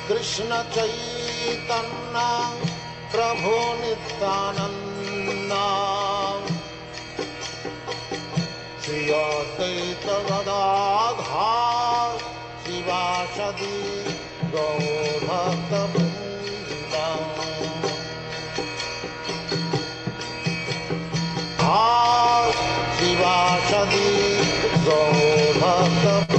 Krishna Chaitanya Prabhu Nityanand Shri Advaita Gadadhar शिवासदि गौरभक्तवृंद शिवासदि गौरभक्तवृंद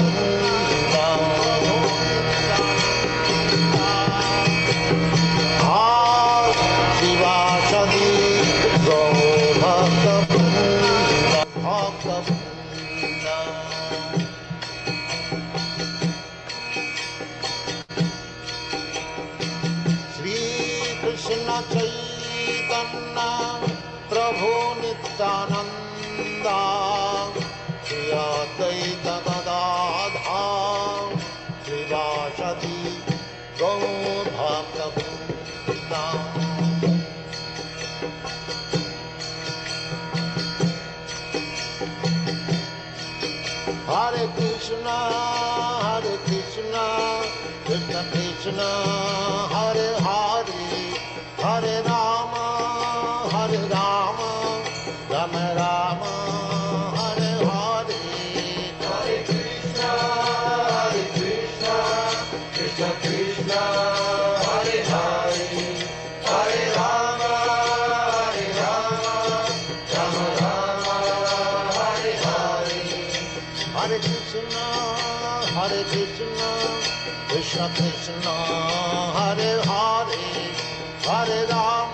शिवासदि गौरभक्तवृंद Krishna Chaitanya Prabhu Nityanand Shri Advaita Gadadhar श्रीवासदि गौरभक्तवृंद Hare Krishna Krishna Krishna Hare Hare Hare Ram Ram Ram Hare Hare Hare Krishna Krishna Krishna Hare Hare Hare Ram Ram Ram Hare Hare Hare Krishna Krishna Krishna Hare Hare Hare Ram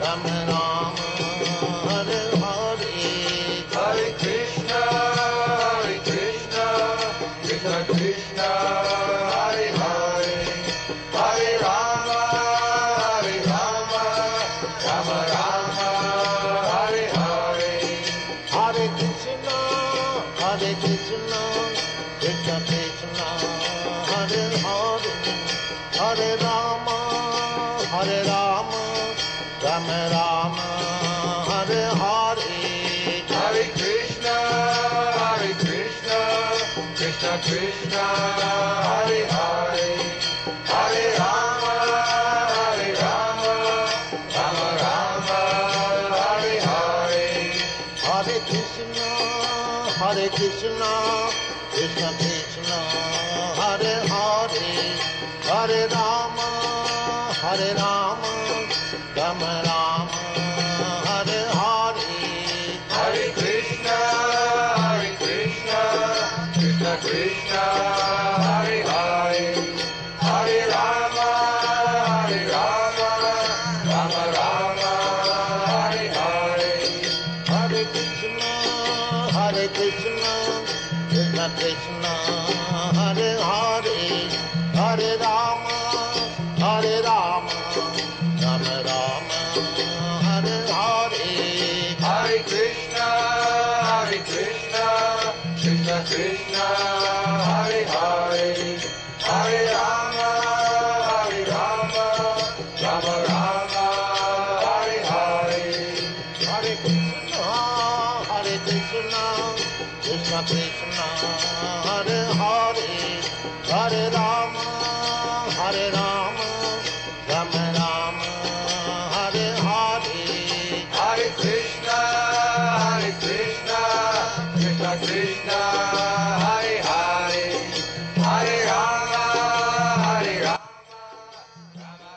Ram Ram Hare Hare Hare Krishna Krishna Krishna Hare Hare Hare Ram Ram Ram Hare Hare Hare Krishna Krishna Krishna Hare Hare Hare Ram Ram Ram Hare Hare Hare Krishna Krishna Krishna Hare Hare Hare Ram Ram Ram Hare Hare Hare Krishna Krishna Krishna Hare Hare Hare Ram Ram Ram Hare Hare Hare Krishna Krishna Krishna Hare Hare Hare Ram Ram Ram Hare Hare Hare Krishna Krishna Krishna Hare Hare Hare Ram Ram Ram Hare Hare Hare Krishna Krishna Krishna Hare Hare Hare Ram Ram Ram Hare Hare Hare Krishna Krishna Krishna Hare Hare Hare Ram Ram Ram Hare Hare Hare Krishna Krishna Krishna Hare Hare Hare Ram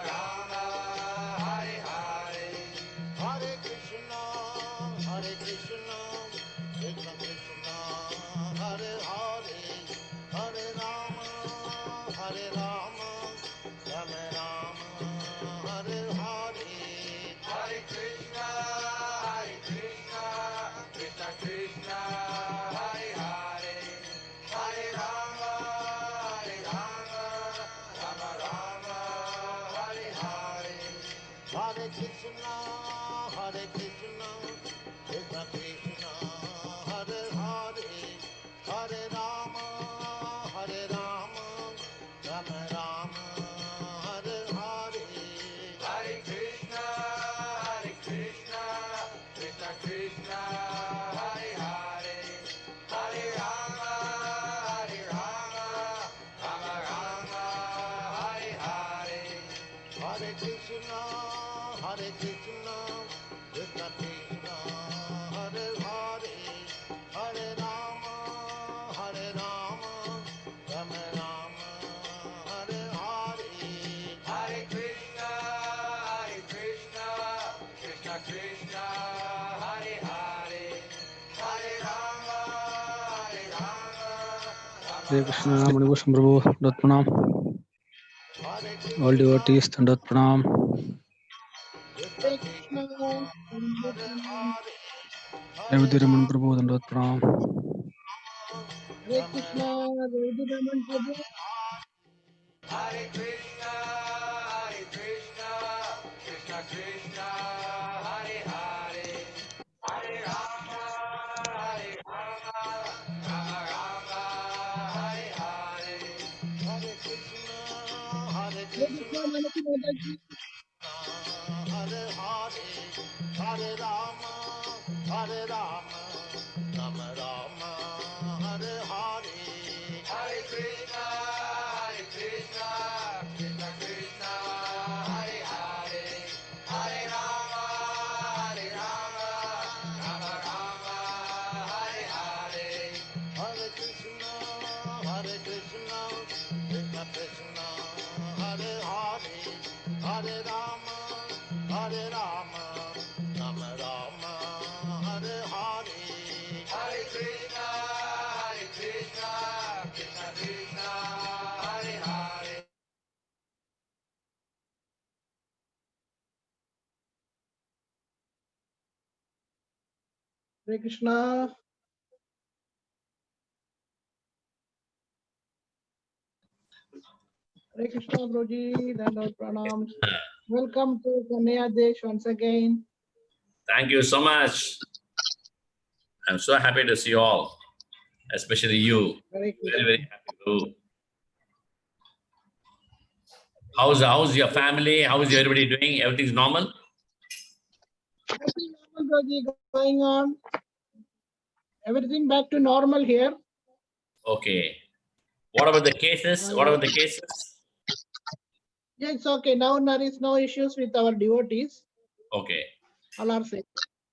Ram Hare Hare Hare Krishna Krishna Krishna Hare Hare Hare Ram Krishna, Krishna Krishna, Hare Hare, Hare Rama, Rama Rama, Hare Hare. Hare Krishna, Krishna Krishna, Hare Hare, Hare Rama, Hare Krishna, Manibhushan Prabhu, Dandat Pranam. All devotees, Dandat Pranam. Hare Krishna, Hare Hare, Revati Raman Prabhu, Dandat Pranam. Hare Krishna, Revati Raman Prabhu. Hare Krishna, Krishna Krishna, Hare Hare, Hare Rama, Rama Rama, Hare Hare. Hare Krishna, Hare Krishna, Manasi Mataji. Hare Hare, Hare Rama, Rama Rama, Hare Hare. Hare Krishna, Krishna Krishna, Hare Hare, Hare Rama, Rama Rama, Hare Hare. Hare Krishna, Krishna Krishna, Hare Hare, Hare Rama, Rama Rama, Hare Hare. Hare Krishna, Krishna Krishna, Hare Hare. Hare Krishna. Hare Krishna, Prabhuji. Dandat Pranams. Welcome to Kanaya Desh once again. Thank you so much. I'm so happy to see you all, especially you. Hare Krishna. Very, very happy to. How's your family? How is everybody doing? Everything's normal? Everything normal, Prabhuji, going on. Everything back to normal here. Okay. What about the cases? What about the cases? Yeah, it's okay. Now there is no issues with our devotees. Okay. All are safe.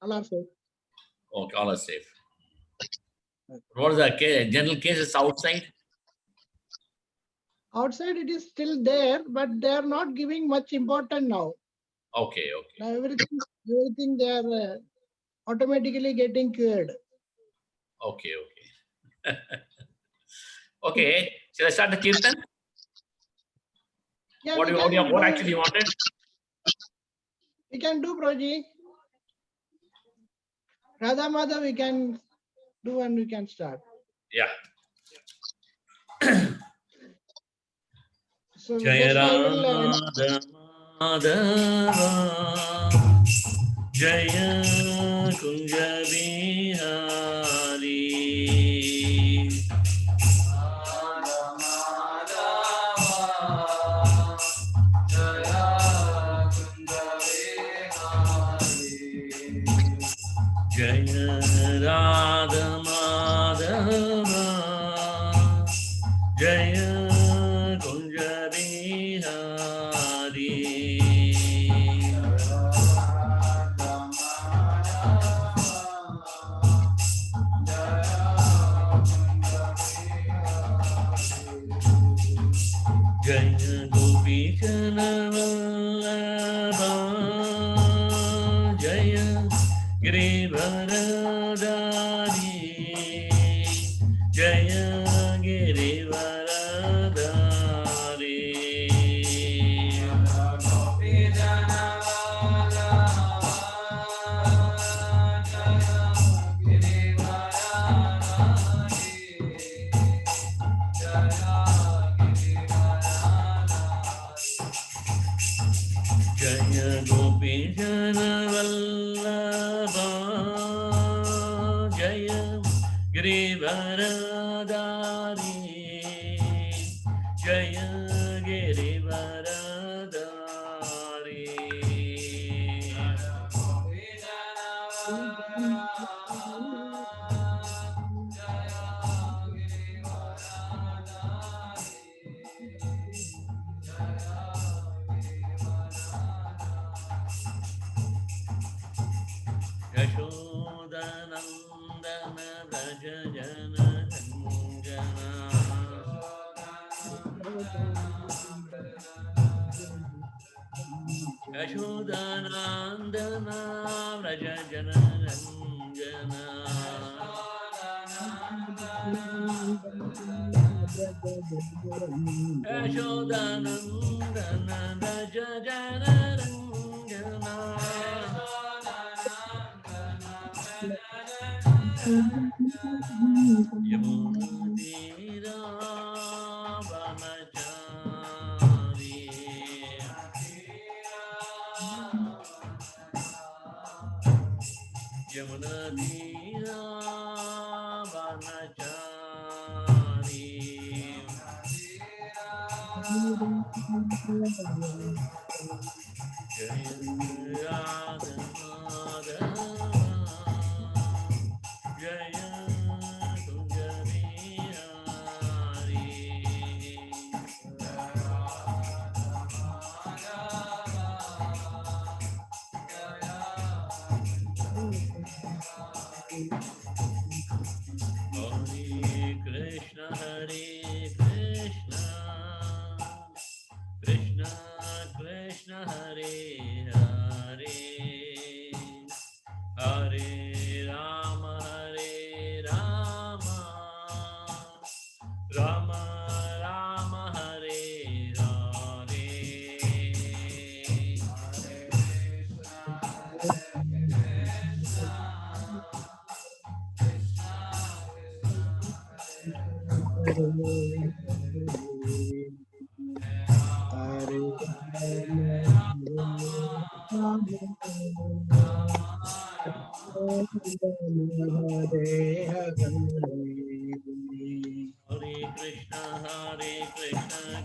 All are safe. Okay, all are safe. What are the general cases outside? Outside it is still there, but they are not giving much importance now. Okay, okay. Now everything they are automatically getting cured. Okay, okay. Okay. Shall I start the kirtan? Yeah, What actually you wanted? We can do, Prabhuji. Radha Madhav we can do and we can start. Yeah. So Jaya just I will Radha Madhava Jaya Kunja Bihari Jaya Radha Madhava Jaya Kunja Bihari Jaya Gopi Vallabha Jaya Girivaradari Jaya Girivaradari Jaya Gopi Vallabha Jaya Girivaradari Jaya Girivaradari Yashodanandana Vraja Jana Ranjana Yashodanandana Vraja Jana Ranjana Yashodanandana Vraja Jana Ranjana Yamunatira Vanachari Yamunatira Vanachari Jaya Radha Jaya Tunjabihari Hare Krishna Krishna Krishna Hare Hare Hare Rama Rama Rama Hare Hare Hare Krishna,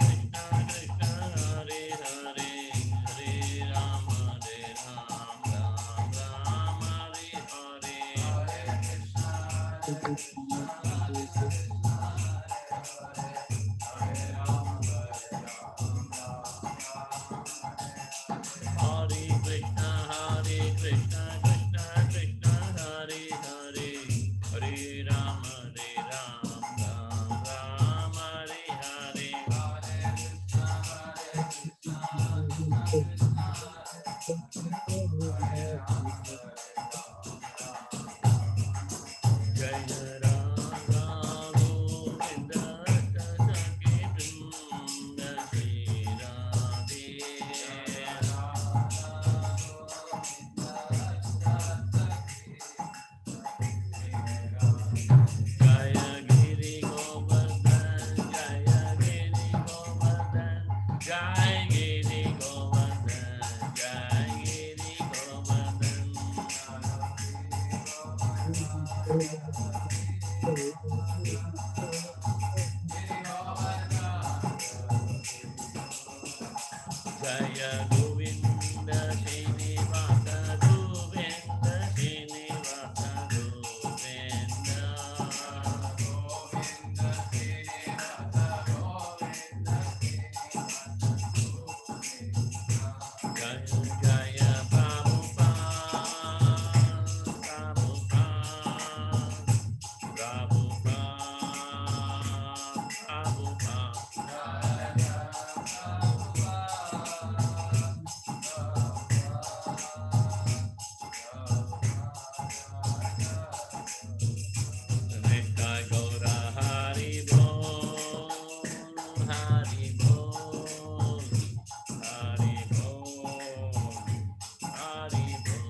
Krishna Krishna, Hare Hare, Hare Rama, Ram Rama, Hare Hare Krishna, Krishna Krishna, Hare Hare, Hare Rama, Ram Hare Hare. Jaya Radha Govinda Saki Vrinda Shri Radhe Jaya Giri Govardhan Jaya Giri Govardhan Jaya Giri Govardhan Jaya Giri Govardhan Jaya Govinda Srinivasa Govinda Srinivasa Govinda Jaya Jaya Prabhupada Nitya Gaura Hari Bol Hari Bol Hari Bol Hari Bol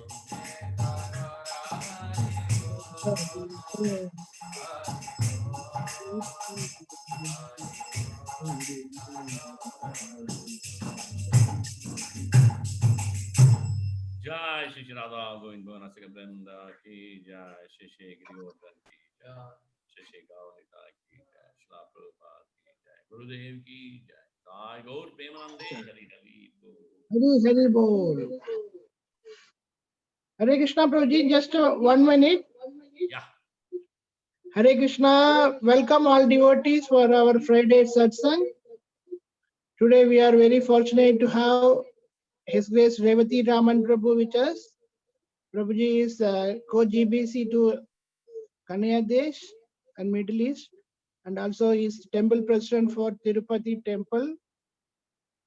Jai Shri Radha Govind Bhavanasika Vrinda Ki Jai Shri Shri Giridhar Ki Jai Shri Shri Gaurita Ki Jai Shri Prabhupada Ki Jai Gurudev Ki Jai Jai Gaur Premanande Hari Hari Bol Hari Bol. Hare Krishna, Prabhuji, just 1 minute. Yeah. Hare Krishna, welcome all devotees for our Friday satsang. Today we are very fortunate to have His Grace Revati Raman Prabhu with us. Prabhuji is co-GBC to Kanyadesh and Middle East, and also is temple president for Tirupati temple.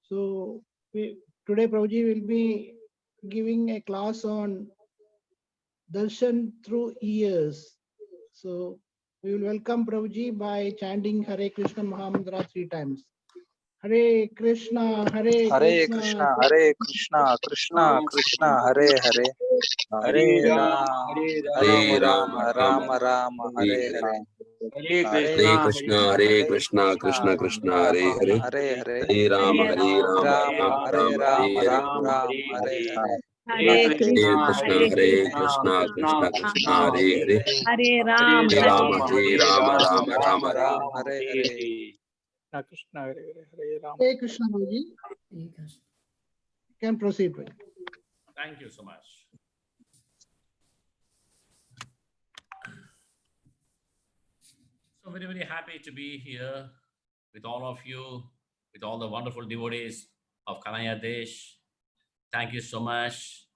So today Prabhuji will be giving a class on Darshan through ears. So we will welcome Prabhuji by chanting Hare Krishna Mahamantra 3 times. Hare Krishna, Hare Hare Krishna, Krishna, Hare Krishna, Krishna Krishna, Hare Hare, Hare Ram, Hare Rama, Rama Rama, Hare Hare, Hare Krishna, Hare Krishna, Krishna Krishna, Hare Hare, Hare Hare, Hare Rama, Hare Rama, Rama, Rama Hare Rama, Rama, Hare Hare. Ram Ram, Hare Hare, Hare Hare Krishna, Krishna, Hare Krishna, Krishna Krishna, Hare Hare, Hare Rama, Hare Rama, Rama Rama, Rama Hare Ram, Hare. Hare Hare. Hare Krishna Prabhuji. Can proceed with. Thank you so much. So very, very happy to be here with all of you, with all the wonderful devotees of Kanaya Desh. Thank you so much,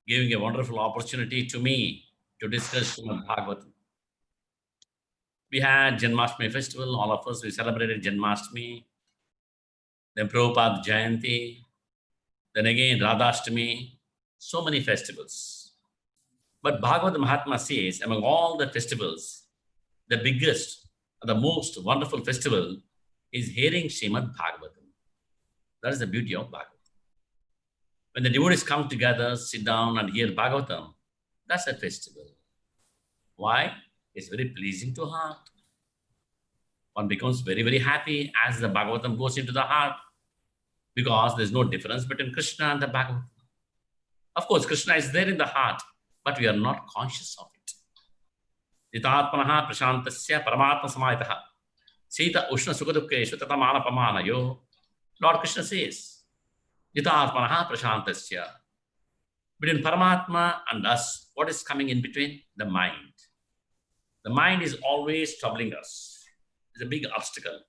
giving a wonderful opportunity to me to discuss Srimad Bhagavatam. We had Janmashtami festival, all of us, we celebrated Janmashtami, then Prabhupada Jayanti, then again Radhashtami, so many festivals. But Bhagavad Mahatma says, among all the festivals, the biggest, the most wonderful festival is hearing Srimad Bhagavatam. That is the beauty of Bhagavatam. When the devotees come together, sit down and hear Bhagavatam, that's a festival. Why? It's very pleasing to heart. One becomes very, very happy as the Bhagavatam goes into the heart, because there's no difference between Krishna and the Bhagavatam. Of course, Krishna is there in the heart, but we are not conscious of it. Jitatmanaha prashantasya paramatma samayataha sita ushna sukadukeshu tatamana pamanayo. Lord Krishna says, Jitatmanaha prashantasya. Between Paramatma and us, what is coming in between? The mind. The mind is always troubling us. It's a big obstacle.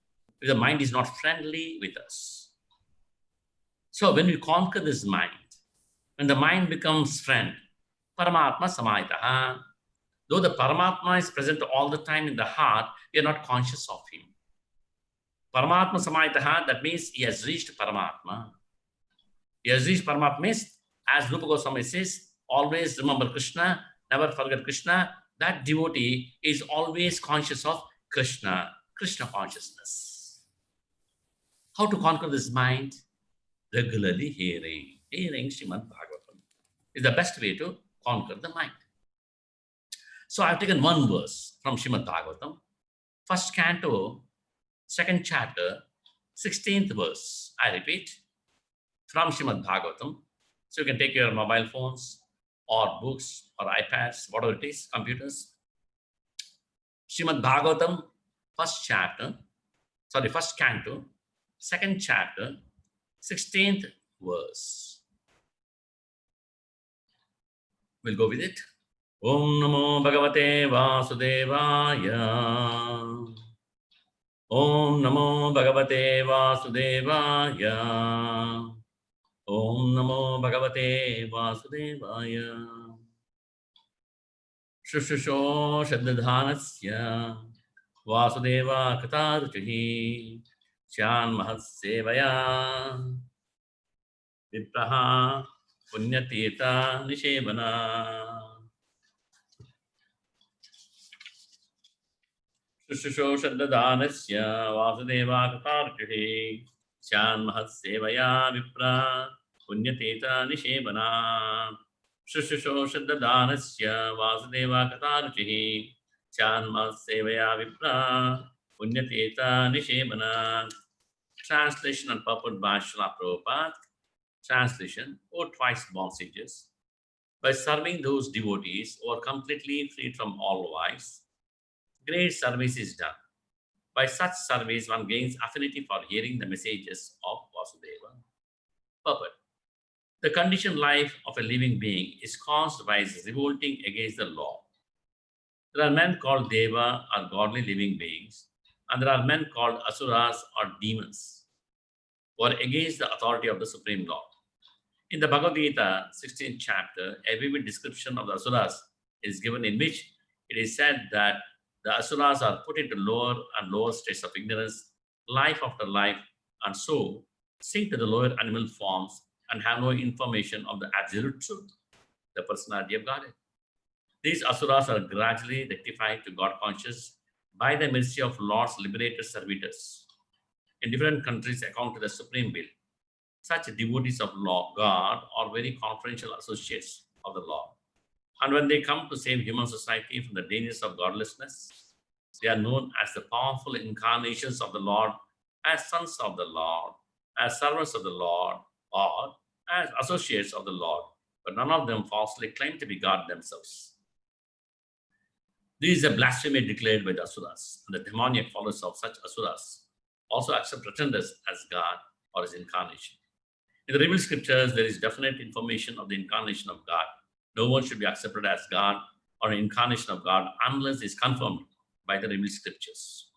The mind is not friendly with us. So when we conquer this mind, when the mind becomes friend, Paramatma samayataha. Though the Paramatma is present all the time in the heart, we are not conscious of him. Paramatma samayataha, that means he has reached Paramatma. He has reached Paramatma means, as Rupa Goswami says, always remember Krishna, never forget Krishna. That devotee is always conscious of Krishna, Krishna consciousness. How to conquer this mind? Regularly hearing Srimad Bhagavatam is the best way to conquer the mind. So I've taken one verse from Srimad Bhagavatam, first canto, second chapter, 16th verse. I repeat, from Srimad Bhagavatam. So you can take your mobile phones or books or iPads, whatever it is, computers. Srimad Bhagavatam, first canto, second chapter, 16th verse. We'll go with it. Om Namo Bhagavate Vasudevaya. Om Namo Bhagavate Vasudevaya. Om Namo Bhagavate Vasudevaya. Shushusho Shaddadhanasya Vasudeva Kataruchihi Shan Mahatsevaya Vipraha Punyatirtha Nishevana. Shushusho Shaddadhanasya Vasudeva Kataruchihi Shan Mahatsevaya Vipra Punyatirtha Nishevana. Shushusho Shaddadhanasya Vasudeva Kataruchihi Chanma Sevaya Vipra Punyatirtha Nishemana. Translation and purport by Srila Prabhupada. Translation: O twice born sages, by serving those devotees who are completely freed from all vice, great service is done. By such service, one gains affinity for hearing the messages of Vasudeva. Purport: the conditioned life of a living being is caused by his revolting against the law. There are men called Deva or godly living beings, and there are men called Asuras or demons, who are against the authority of the Supreme Lord. In the Bhagavad Gita, 16th chapter, a vivid description of the Asuras is given, in which it is said that the Asuras are put into lower and lower states of ignorance, life after life, and so sink to the lower animal forms and have no information of the absolute truth, the personality of Godhead. These Asuras are gradually rectified to God conscious by the mercy of Lord's liberated servitors. In different countries, according to the supreme will, such devotees of God are very confidential associates of the Lord. And when they come to save human society from the dangers of godlessness, they are known as the powerful incarnations of the Lord, as sons of the Lord, as servants of the Lord, or as associates of the Lord. But none of them falsely claim to be God themselves. This is a blasphemy declared by the Asuras, and the demoniac followers of such Asuras also accept pretenders as God or his incarnation. In the revealed scriptures, there is definite information of the incarnation of God. No one should be accepted as God or an incarnation of God unless it is confirmed by the revealed scriptures.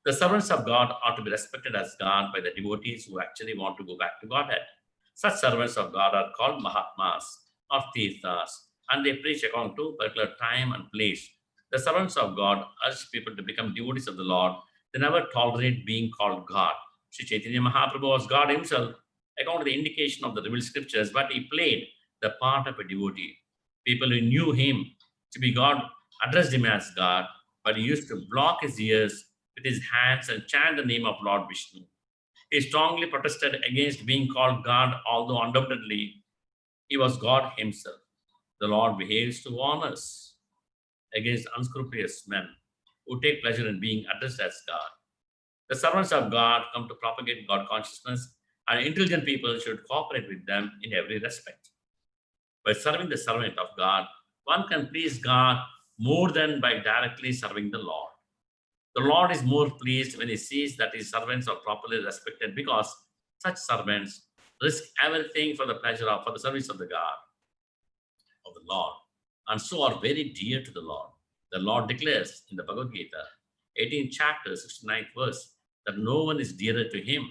The servants of God are to be respected as God by the devotees who actually want to go back to Godhead. Such servants of God are called Mahatmas or Tirthas, and they preach according to particular time and place. The servants of God urge people to become devotees of the Lord. They never tolerate being called God. Sri Chaitanya Mahaprabhu was God himself, according to the indication of the revealed scriptures, but he played the part of a devotee. People who knew him to be God addressed him as God, but he used to block his ears with his hands and chant the name of Lord Vishnu. He strongly protested against being called God, although undoubtedly he was God himself. The Lord behaves to warn us against unscrupulous men who take pleasure in being addressed as God. The servants of God come to propagate God consciousness, and intelligent people should cooperate with them in every respect. By serving the servant of God, one can please God more than by directly serving the Lord. The Lord is more pleased when he sees that his servants are properly respected, because such servants risk everything for the pleasure of, for the service of the God, of the Lord, and so are very dear to the Lord. The Lord declares in the Bhagavad Gita, 18th chapter, 69th verse, that no one is dearer to him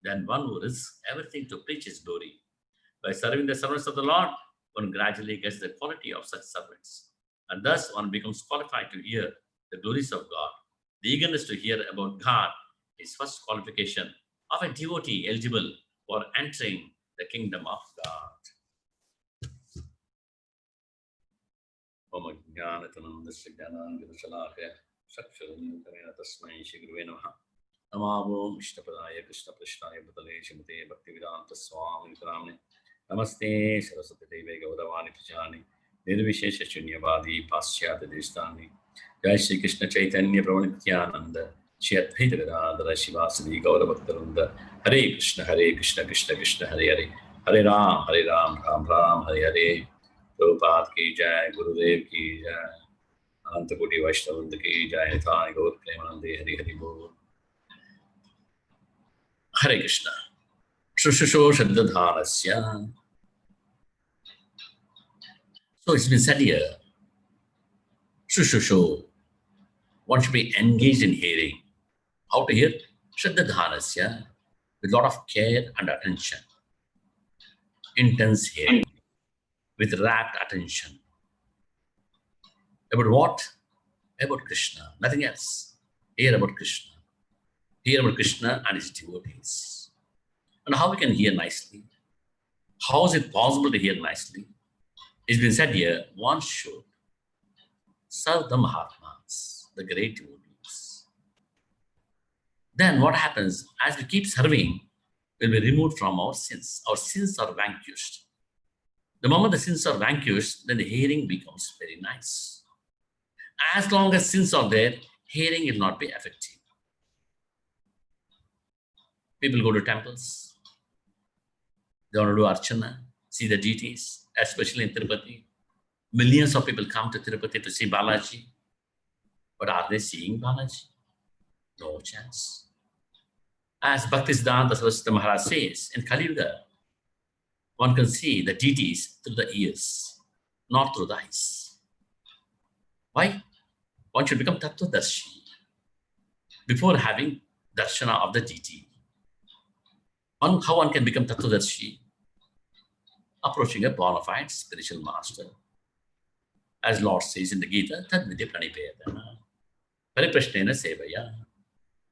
than one who risks everything to preach his glory. By serving the servants of the Lord, one gradually gets the quality of such servants, and thus one becomes qualified to hear the glories of God. The eagerness to hear about God is first qualification of a devotee eligible for entering the kingdom of God. Om Jnanatanandasya Jnananjana Saksharantamena Tasmai Shri Gurave Namaha. Namo Vishnapadaya Krishna Prashnaya Bhatale Shrimate Bhaktivedanta Swami Ramane. Namaste Saraswati Deve Gauravani Pujani Nirvishesha Shunyavadi Paschyata Deshtani. Jai Shri Krishna Chaitanya Prabhu Nityananda Shri Advaita Gadadhara Shivasadi Gaura Bhaktarunda. Hare Krishna Krishna Krishna Hare Hare Hare Ram Ram Ram Hare Hare. Prabhupada ki jai, Gurudev ki jai, Ananta Koti Vaishnavanda ki jai, Nithai Gaur Premanande Hari Hari Bol. Hare Krishna. Shushusho Shaddadhanasya. So it's been said here, Shushusho, one should be engaged in hearing. How to hear? Shaddadhanasya, with a lot of care and attention. Intense hearing, with rapt attention. About what? About Krishna, nothing else. Hear about Krishna. Hear about Krishna and his devotees. And how we can hear nicely? How is it possible to hear nicely? It's been said here, one should serve the Mahatmas, the great devotees. Then what happens? As we keep serving, we'll be removed from our sins. Our sins are vanquished. The moment the sins are vanquished, then the hearing becomes very nice. As long as sins are there, hearing will not be effective. People go to temples. They want to do archana, see the deities, especially in Tirupati. Millions of people come to Tirupati to see Balaji. But are they seeing Balaji? No chance. As Bhaktisiddhanta Saraswati Maharaj says, in Kali Yuga, one can see the deities through the ears, not through the eyes. Why? One should become Tattvadarshi before having darshana of the deity. How one can become Tattvadarshi? approaching a bona fide spiritual master. As Lord says in the Gita, tad vidya pranipayatana, pariprashnena sevaya,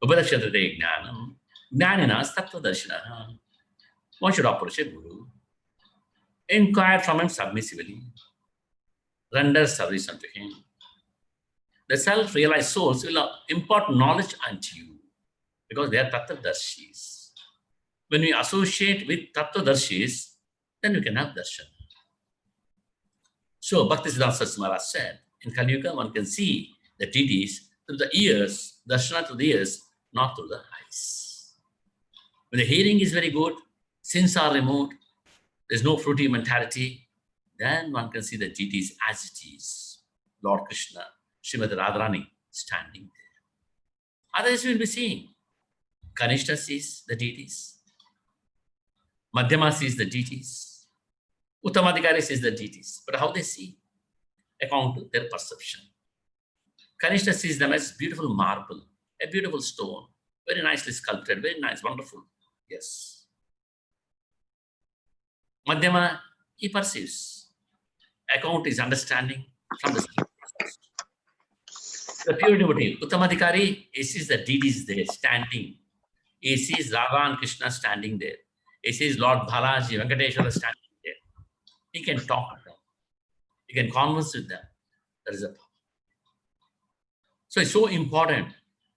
upadakshate jnanam, jnanina tattva darshana. One should approach a guru, inquire from him submissively, render service unto him. The self-realized souls will impart knowledge unto you because they are tattva-darshis. When we associate with tattva-darshis, then we can have darshan. So Bhaktisiddhanta Saraswati Maharaj said, in Kali Yuga, one can see the deities through the ears, darshana through the ears, not through the eyes. When the hearing is very good, sins are removed, there's no fruity mentality, then one can see the deities as it is. Lord Krishna, Srimati Radharani standing there. Others will be seeing. Kanishta sees the deities. Madhyama sees the deities. Uttamadhikari sees the deities. But how they see? According to their perception. Kanishta sees them as beautiful marble, a beautiful stone, very nicely sculpted, very nice, wonderful. Yes. Madhyama, he perceives. Account is understanding from the pure devotee. Uttamadhikari, he sees the deities there standing. He sees Radha and Krishna standing there. He sees Lord Balaji, Venkateshwara standing there. He can talk to them. He can converse with them. That is a power. So it's so important.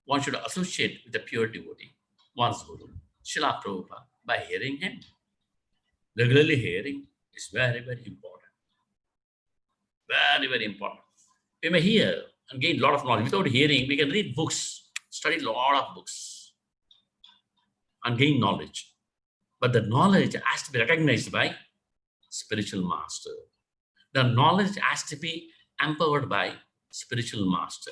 One should associate with the pure devotee, one's guru, Srila Prabhupada, by hearing him. Regularly hearing is very, very important. Very, very important. We may hear and gain a lot of knowledge. Without hearing, we can read books, study a lot of books, and gain knowledge. But the knowledge has to be recognized by spiritual master. The knowledge has to be empowered by spiritual master.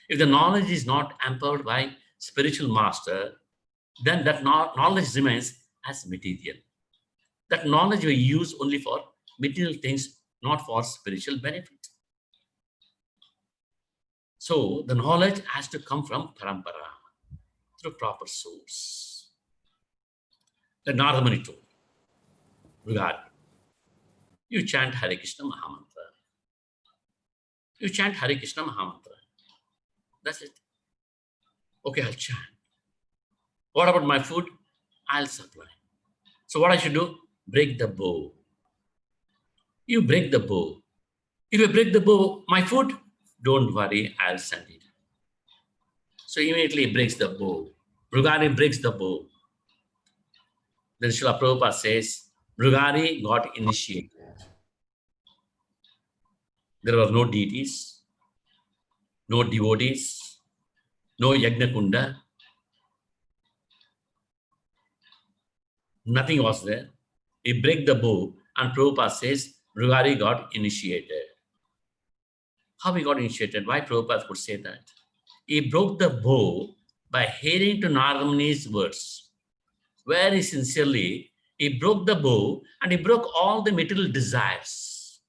If the knowledge is not empowered by spiritual master, then that knowledge remains as material. That knowledge we use only for material things, not for spiritual benefit. So the knowledge has to come from parampara, through proper source. The Narada Muni told, regard, you chant Hare Krishna Mahamantra. You chant Hare Krishna Mahamantra. That's it. Okay, I'll chant. What about my food? I'll supply. So what I should do? Break the bow. You break the bow. If you break the bow, my food, don't worry, I'll send it. So immediately he breaks the bow. Brugari breaks the bow. Then Srila Prabhupada says, Brugari got initiated. There were no deities, no devotees, no Yajna Kunda. Nothing was there. He break the bow and Prabhupada says, Brugari got initiated. How he got initiated? Why Prabhupada could say that? He broke the bow by hearing to Narada Muni's words. Very sincerely, he broke the bow and he broke all the material desires.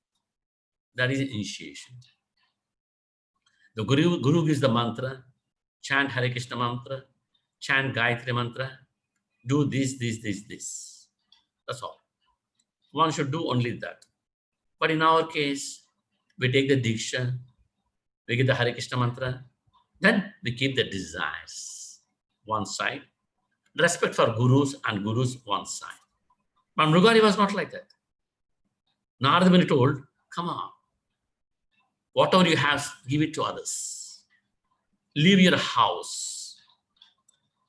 That is initiation. The Guru gives the mantra, chant Hare Krishna mantra, chant Gayatri mantra, do this, this. That's all. One should do only that. But in our case, we take the Diksha, we get the Hare Krishna mantra, then we keep the desires one side. Respect for gurus and gurus one side. But Mrugari was not like that. Narada Muni told, come on, whatever you have, give it to others. Leave your house.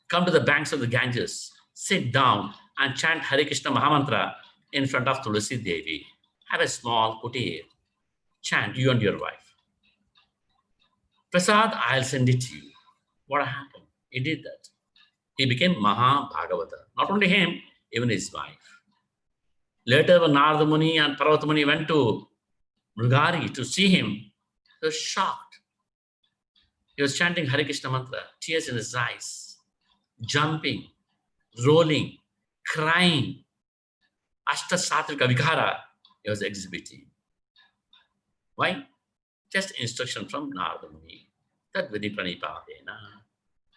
Come to the banks of the Ganges, sit down and chant Hare Krishna Mahamantra in front of Tulasi Devi. Have a small kutir. Chant, you and your wife. Prasad, I'll send it to you. What happened? He did that. He became Maha Bhagavata. Not only him, even his wife. Later, when Narada Muni and Parvata Muni went to Mrugari to see him, they were shocked. He was chanting Hare Krishna mantra, tears in his eyes, jumping, rolling, crying. Ashta Satrika Vikara he was exhibiting. Why? Just instruction from Narada Muni. Tad vidi pranipadena,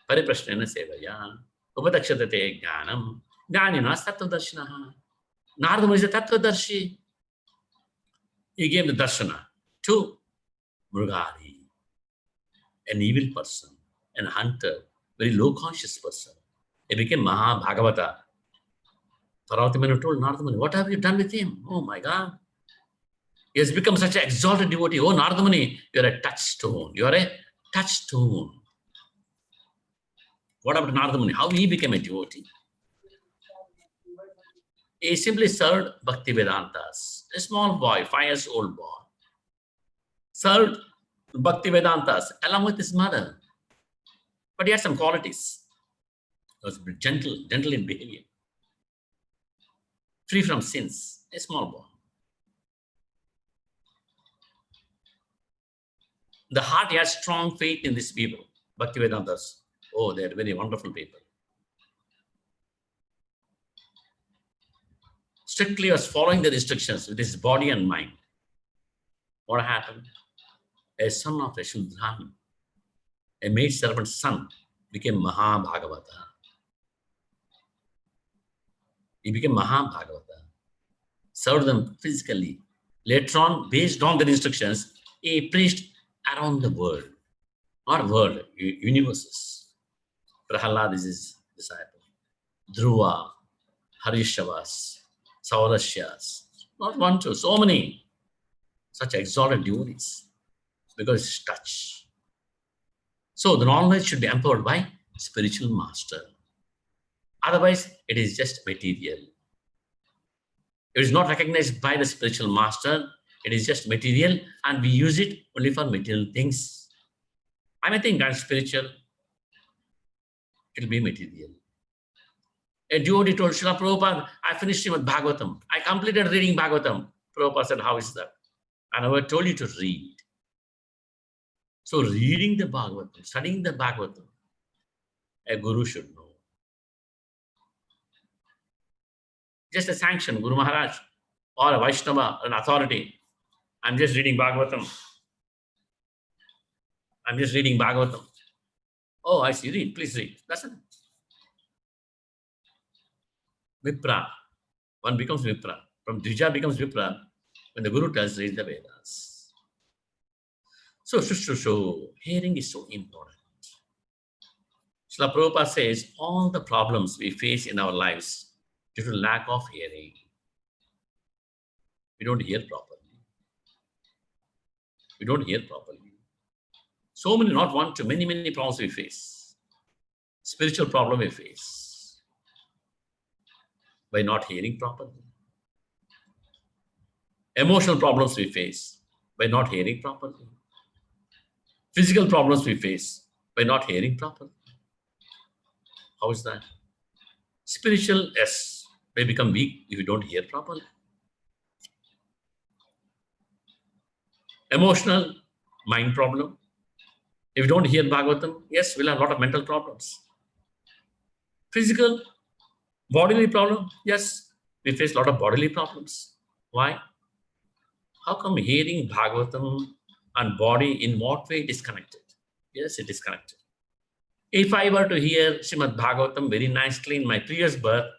pariprashnena sevaya, upadakshate jnanam, jnanina sattva darshanaha. Narada Muni is a Tattvadarshi. He gave the darshana to Mrugari, an evil person, an hunter, very low conscious person. He became Mahabhagavata. Parvati Manu told Narada Muni, what have you done with him? Oh my God. He has become such an exalted devotee. Oh Narada Muni, you are a touchstone. You are a touchstone. What about Narada Muni? How he became a devotee? He simply served Bhakti Vedantas. A small boy, 5 years old boy, served Bhakti Vedantas along with his mother. But he had some qualities. He was gentle in behavior, free from sins, a small boy. The heart has strong faith in these people, Bhakti Vedantas. Oh, they are very wonderful people. Strictly was following the restrictions with his body and mind. What happened? A son of a Shudran, a maid servant's son, became Mahabhagavata. He became Mahabhagavata, served them physically. Later on, based on the instructions, he preached around the world, not world, universes. Prahalad is his disciple. Dhruva, Harishavas, Saurashyas, not one, two, so many such exalted devotees because it's touch. So the knowledge should be empowered by spiritual master. Otherwise, it is just material. It is not recognized by the spiritual master. It is just material, and we use it only for material things. I may think I'm spiritual. It will be material. A devotee told Srila Prabhupada, I finished with Bhagavatam. I completed reading Bhagavatam. Prabhupada said, how is that? I never told you to read. So reading the Bhagavatam, studying the Bhagavatam, a guru should know. Just a sanction, Guru Maharaj, or a Vaishnava, an authority. I'm just reading Bhagavatam. I'm just reading Bhagavatam. Oh, I see, read, please read. That's it. Vipra. One becomes Vipra. From Dvija becomes Vipra when the Guru tells read the Vedas. So, hearing is so important. Srila Prabhupada says all the problems we face in our lives due to lack of hearing. We don't hear properly. We don't hear properly. So many, not one, too many problems we face. Spiritual problem we face by not hearing properly. Emotional problems we face by not hearing properly. Physical problems we face by not hearing properly. How is that? Spiritual, yes, may become weak if you don't hear properly. Emotional, mind problem. If you don't hear Bhagavatam, yes, we'll have a lot of mental problems. Physical, bodily problem, yes, we face a lot of bodily problems. Why? How come hearing Bhagavatam and body, in what way it is connected? Yes, it is connected. If I were to hear Srimad Bhagavatam very nicely in my previous birth,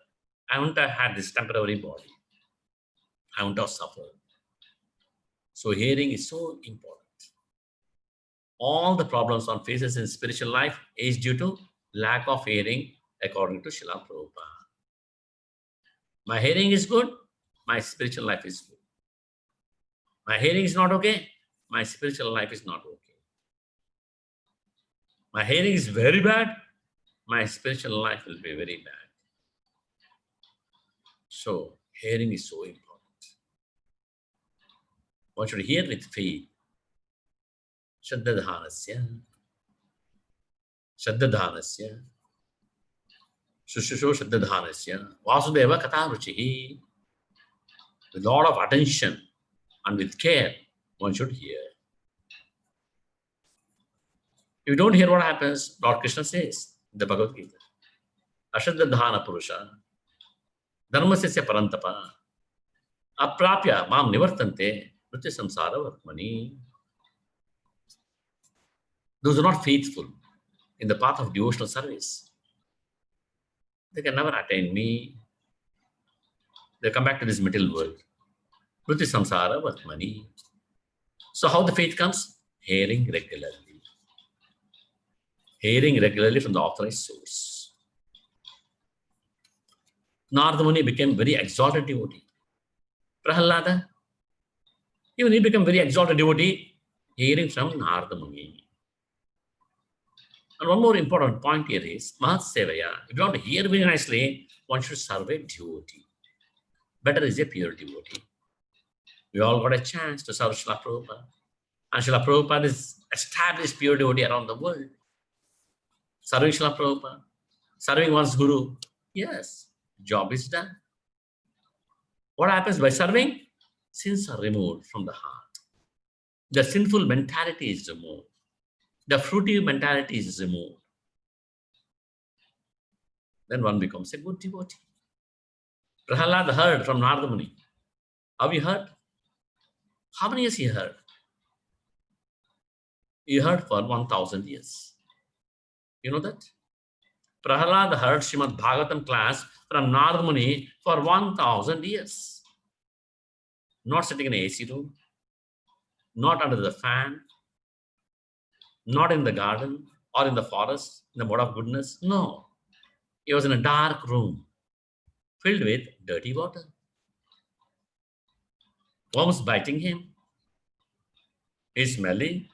I wouldn't have had this temporary body. I wouldn't have suffered. So hearing is so important. All the problems one faces in spiritual life is due to lack of hearing, according to Srila Prabhupada. My hearing is good, my spiritual life is good. My hearing is not okay, my spiritual life is not okay. My hearing is very bad, my spiritual life will be very bad. So, hearing is so important. One should hear with faith. Shaddadhanasya, Shushusho Shaddadhanasya, Vasudeva Katavruchihi. With a lot of attention and with care, one should hear. If you don't hear what happens, Lord Krishna says in the Bhagavad Gita, Ashaddadhana Purusha, Dharmasya Parantapa, Aprapya Mam Nivartante, Nritya Samsara Vartmani. Those who are not faithful in the path of devotional service, they can never attain me. They come back to this material world. Vritti samsara vatmani. So how the faith comes? Hearing regularly. Hearing regularly from the authorized source. Narada Muni became very exalted devotee. Prahalada, even he became very exalted devotee, hearing from Narada Muni. And one more important point here is Mahat Sevaya. If you want to hear very nicely, one should serve a devotee. Better is a pure devotee. We all got a chance to serve Srila Prabhupada. And Srila Prabhupada is established pure devotee around the world. Serving Srila Prabhupada, serving one's guru. Yes, job is done. What happens by serving? Sins are removed from the heart. The sinful mentality is removed. The fruitive mentality is removed. Then one becomes a good devotee. Prahalad heard from Narada Muni. Have you heard? How many years he heard? He heard for 1,000 years. You know that? Prahalad heard Srimad Bhagavatam class from Narada Muni for 1,000 years. Not sitting in an AC room, not under the fan, not in the garden or in the forest, in the mode of goodness. No. He was in a dark room filled with dirty water. Worms biting him. He's smelling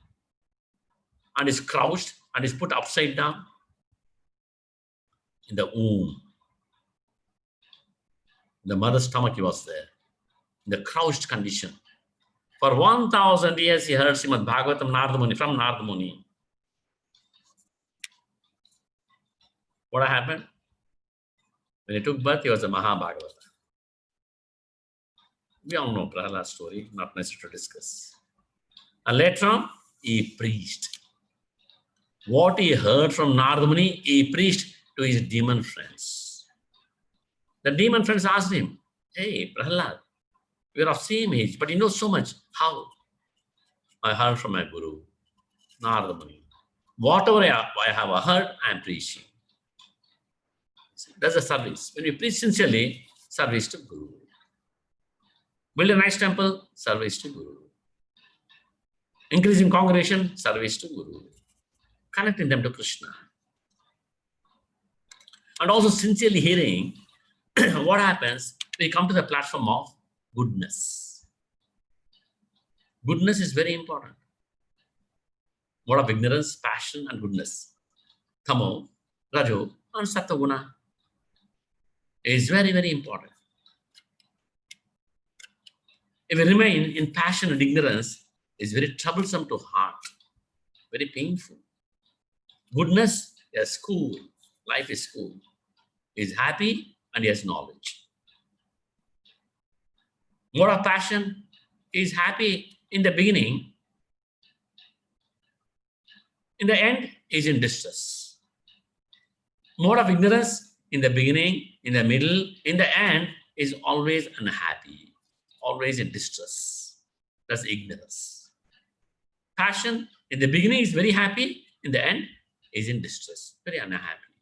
and is crouched and is put upside down in the womb. In the mother's stomach he was there, in the crouched condition. For 1,000 years he heard Srimad Bhagavatam Narada Muni, from Narada Muni. What happened? When he took birth, he was a Mahabhagavata. We all know Prahlad's story, not necessary to discuss. And later on, he preached. What he heard from Narada Muni, he preached to his demon friends. The demon friends asked him, "Hey, Prahlad, we are of same age, but you know so much. How?" "I heard from my guru, Narada Muni. Whatever I have heard, I am preaching." That's a service. When we preach sincerely, service to Guru. Build a nice temple, service to Guru. Increasing congregation, service to Guru. Connecting them to Krishna. And also sincerely hearing what happens, we come to the platform of goodness. Goodness is very important. What of ignorance, passion, and goodness? Tamo, Rajo, and Sattva is very, very important. If we remain in passion and ignorance, it's very troublesome to heart, very painful. Goodness, yes, school, life is school. He is happy and he has knowledge. More of passion, he is happy in the beginning. In the end, he is in distress. More of ignorance, in the beginning, in the middle, in the end, is always unhappy, always in distress. That's ignorance. Passion, in the beginning is very happy, in the end is in distress, very unhappy.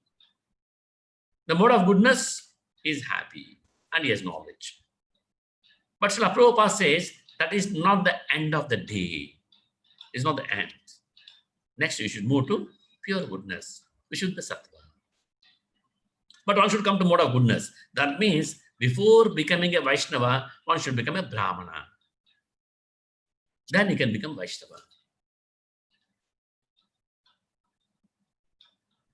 The mode of goodness is happy and he has knowledge. But Srila Prabhupada says that is not the end of the day. It's not the end. Next, we should move to pure goodness. We should be sattva. But one should come to mode of goodness. That means before becoming a Vaishnava, one should become a Brahmana. Then he can become Vaishnava.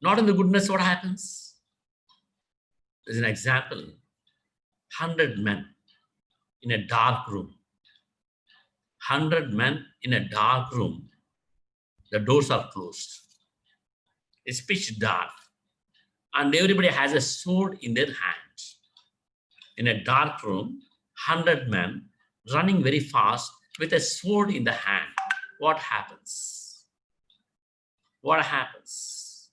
Not in the goodness, what happens? There's an example. 100 men in a dark room. 100 men in a dark room. The doors are closed. It's pitch dark. And everybody has a sword in their hands. In a dark room, 100 men running very fast with a sword in the hand. What happens? What happens?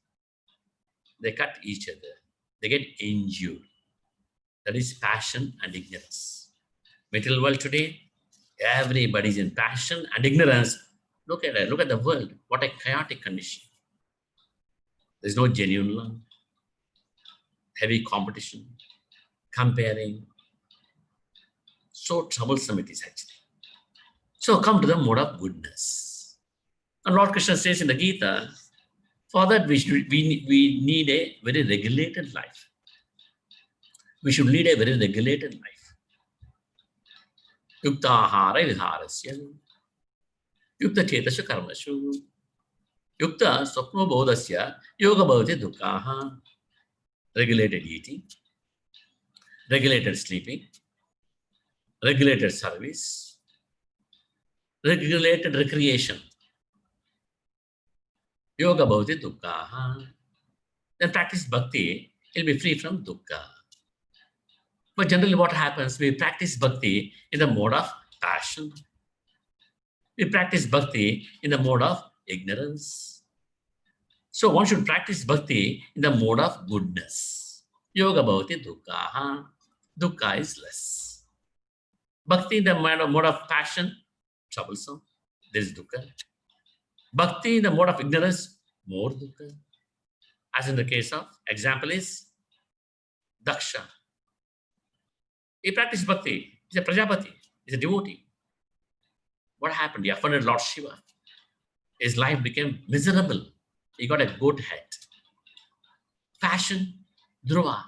They cut each other. They get injured. That is passion and ignorance. Material world today, everybody's in passion and ignorance. Look at it. Look at the world. What a chaotic condition. There's no genuine love. Heavy competition, comparing, So troublesome it is actually. So come to the mode of goodness. And Lord Krishna says in the Gita, for that we need a very regulated life. We should lead a very regulated life. Yukta ahara viharasya, yukta chetasya karmashu, yukta swapno bodhasya, yoga bhavati dukkaha. Regulated eating, regulated sleeping, regulated service, regulated recreation. Yoga bhavati dukkha. Then practice bhakti, you'll be free from dukkha. But generally what happens, we practice bhakti in the mode of passion. We practice bhakti in the mode of ignorance. So one should practice bhakti in the mode of goodness. Yoga bhavati dukkha. Dukkha is less. Bhakti in the mode of passion, troublesome. There is dukkha. Bhakti in the mode of ignorance, more dukkha. As in the case of, example is Daksha. He practiced bhakti. He's a Prajapati. He's a devotee. What happened? He offended Lord Shiva. His life became miserable. He got a goat head. Passion, Dhruva.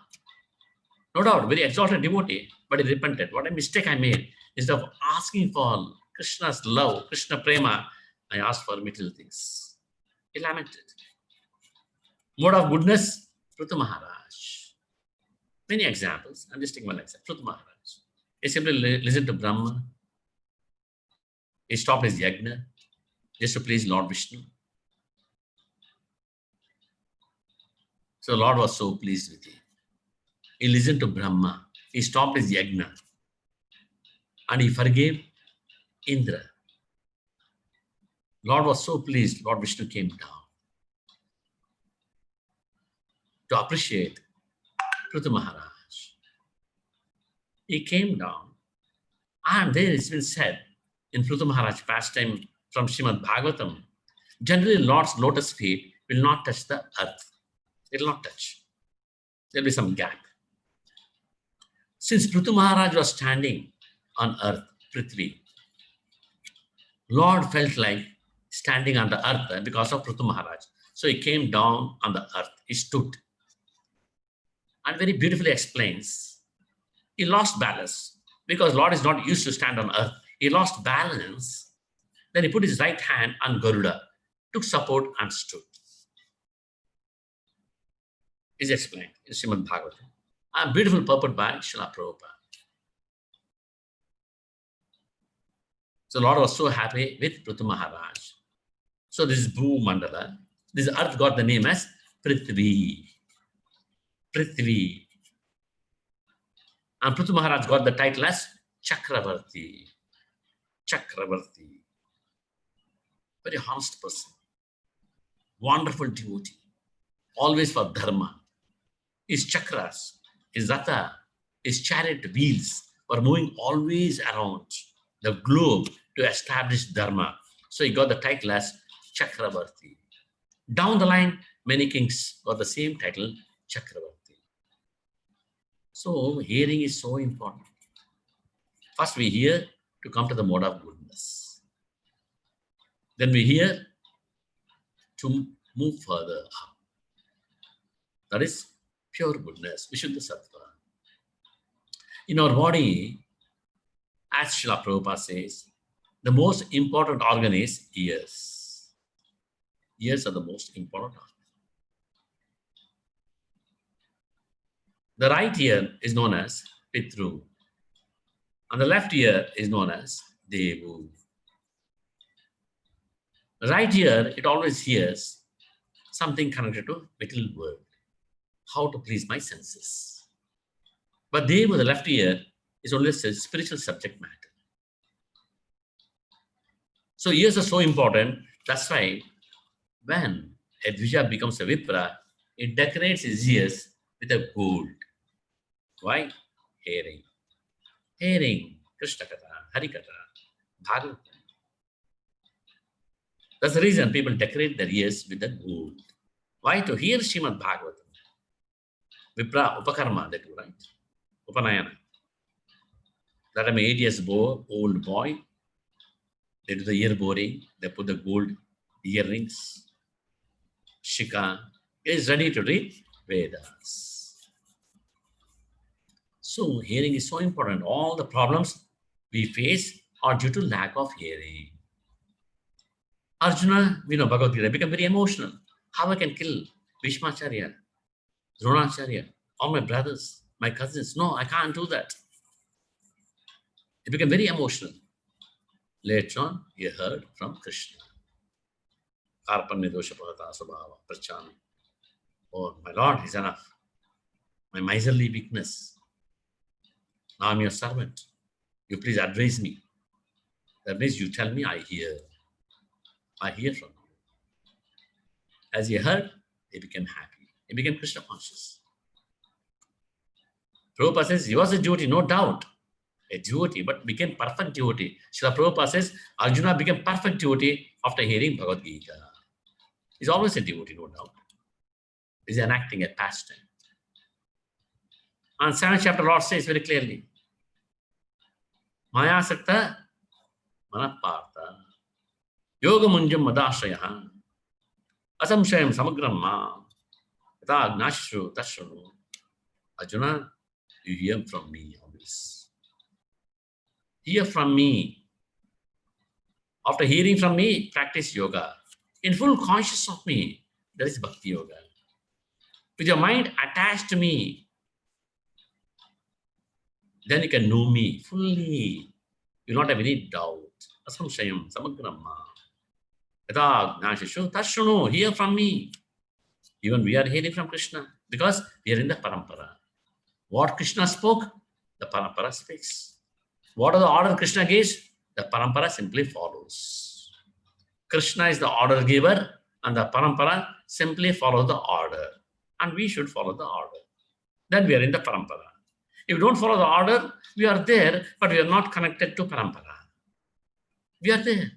No doubt, very exalted devotee, but he repented. What a mistake I made. Instead of asking for Krishna's love, Krishna prema, I asked for material things. He lamented. Mode of goodness, Prithu Maharaj. Many examples. I'm just taking one example. Prithu Maharaj. He simply listened to Brahma. He stopped his yajna just to please Lord Vishnu. So the Lord was so pleased with him. He listened to Brahma. He stopped his yajna. And he forgave Indra. Lord was so pleased, Lord Vishnu came down to appreciate Prithu Maharaj. He came down, and there it's been said in Prithu Maharaj pastime from Srimad Bhagavatam, generally Lord's lotus feet will not touch the earth. It will not touch. There will be some gap. Since Prithu Maharaj was standing on earth, Prithvi, Lord felt like standing on the earth because of Prithu Maharaj. So he came down on the earth. He stood. And very beautifully explains, he lost balance because Lord is not used to stand on earth. He lost balance. Then he put his right hand on Garuda, took support and stood. Is explained in Srimad Bhagavatam. A beautiful purport by Srila Prabhupada. So Lord was so happy with Prithu Maharaj. So this is Bhu Mandala. This earth got the name as Prithvi. Prithvi. And Prithu Maharaj got the title as Chakravarti. Chakravarti. Very honest person. Wonderful devotee. Always for dharma. His chakras, his ratha, his chariot wheels were moving always around the globe to establish dharma. So he got the title as Chakravarti. Down the line, many kings got the same title, Chakravarti. So hearing is so important. First we hear to come to the mode of goodness. Then we hear to move further up. That is pure goodness, Vishuddha Sattva. In our body, as Srila Prabhupada says, the most important organ is ears. Ears are the most important organ. The right ear is known as Pitru, and the left ear is known as Devu. The right ear, it always hears something connected to material world. How to please my senses. But Devu, the left ear, is only a spiritual subject matter. So ears are so important. That's why when a Dvija becomes a Vipra, it decorates his ears with a gold. Why? Hearing. Hearing Krishna Katha, Hari Katha, Bhagavatam. That's the reason people decorate their ears with the gold. Why? To hear Srimad Bhagavatam. Vipra Upakarma, they do, right? Upanayana. That I'm 8 years old boy. They do the ear boring. They put the gold earrings. Shika is ready to read Vedas. So hearing is so important. All the problems we face are due to lack of hearing. Arjuna, Bhagavad Gita, become very emotional. How I can kill Bhishmacharya, Dronacharya, all my brothers, my cousins? No, I can't do that. He became very emotional. Later on, he heard from Krishna. Karpanya dosha bhavata sabhava prachana. Oh, my Lord, is enough. My miserly weakness. Now I'm your servant. You please advise me. That means you tell me, I hear. I hear from you. As he heard, he became happy. He became Krishna conscious. Prabhupada says he was a devotee, no doubt. A devotee, but became perfect devotee. Srila Prabhupada says Arjuna became perfect devotee after hearing Bhagavad Gita. He's always a devotee, no doubt. He's enacting a pastime. And 7th chapter, Lord says very clearly, Maya Sakta Manapartha Yoga Munjam Madashayaha Asamshayam Samagram Ma Yata Gnashru Tashru. Arjuna, you hear from me always. Hear from me. After hearing from me, practice yoga. In full conscious of me, that is Bhakti Yoga. With your mind attached to me, then you can know me fully. You will not have any doubt. Asamshayam Samagramma. Yata Gnashishu Tashrunu, hear from me. Even we are hearing from Krishna because we are in the parampara. What Krishna spoke, the parampara speaks. What are the order Krishna gives? The parampara simply follows. Krishna is the order giver and the parampara simply follows the order. And we should follow the order. Then we are in the parampara. If we don't follow the order, we are there, but we are not connected to parampara. We are there.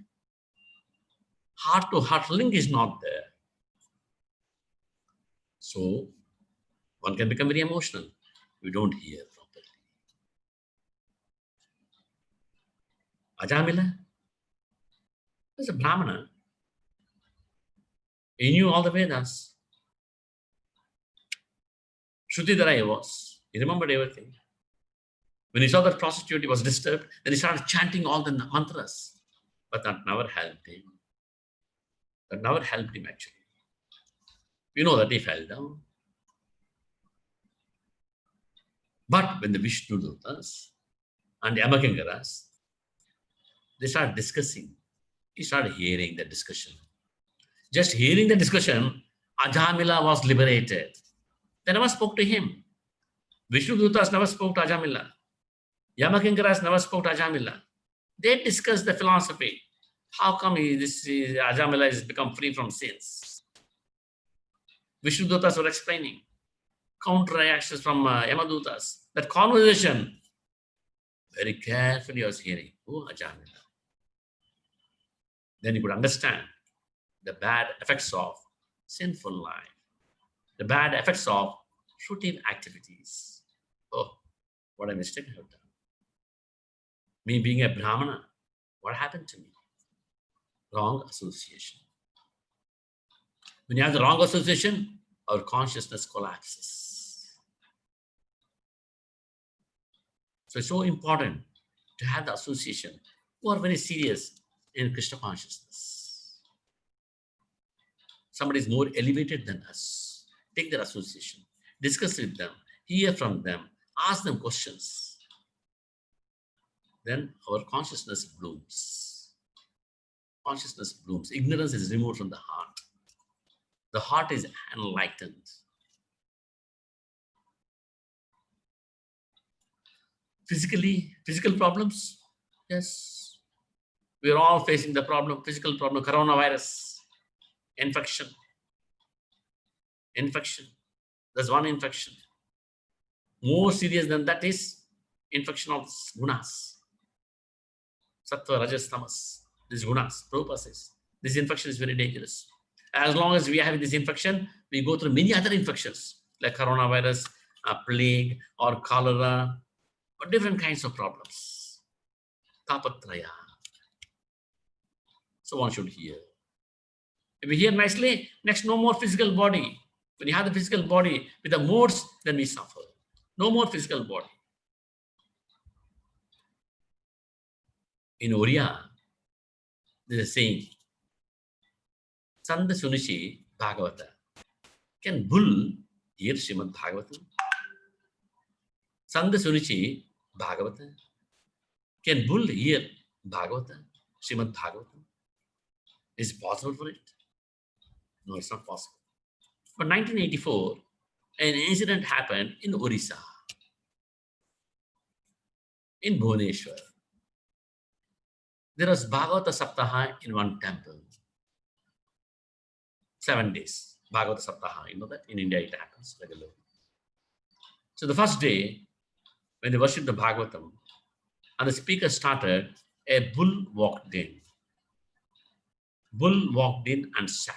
Heart-to-heart link is not there. So, one can become very emotional. We don't hear properly. Ajamila was a Brahmana. He knew all the Vedas. Shrutidhara he was. He remembered everything. When he saw that prostitute, he was disturbed. Then he started chanting all the mantras. But that never helped him. That never helped him actually. You know that he fell down. But when the Vishnudutas and the Amakingaras, they started discussing, he started hearing the discussion. Just hearing the discussion, Ajamila was liberated. They never spoke to him. Vishnudutas never spoke to Ajamila. Yamakinkaras never spoke to Ajamila. They discussed the philosophy. How come Ajamila has become free from sins? Vishnudutas were explaining. Counter reactions from Yamadutas. That conversation, very carefully I was hearing. Oh, Ajamila. Then you could understand the bad effects of sinful life, the bad effects of fruitive activities. Oh, what a mistake I have done. Me being a Brahmana, what happened to me? Wrong association. When you have the wrong association, our consciousness collapses. So it's so important to have the association who are very serious in Krishna consciousness. Somebody is more elevated than us. Take their association, discuss with them, hear from them, ask them questions. Then our consciousness blooms. Consciousness blooms. Ignorance is removed from the heart. The heart is enlightened. Physical problems? Yes. We are all facing the problem, physical problem, coronavirus, infection. There's one infection. More serious than that is infection of gunas. Sattva, Rajas, Tamas. These gunas. Prabhupada says this infection is very dangerous. As long as we have this infection, we go through many other infections like coronavirus, plague, or cholera, or different kinds of problems. tapatraya. So one should hear. If we hear nicely, next no more physical body. When you have the physical body with the moods, then we suffer. No more physical body. In Oriya, there is a saying, Sanda Sunishi Bhagavata. Can bull hear Srimad Bhagavatam? Sanda Sunishi Bhagavata. Can bull hear Bhagavata? Srimad Bhagavatam? Is it possible for it? No, it's not possible. But 1984, an incident happened in Orissa, in Bhubaneswar. There was Bhagavata Saptaha in one temple. 7 days. Bhagavata Saptaha, you know that? In India it happens regularly. So the first day, when they worshipped the Bhagavatam, and the speaker started, a bull walked in. Bull walked in and sat.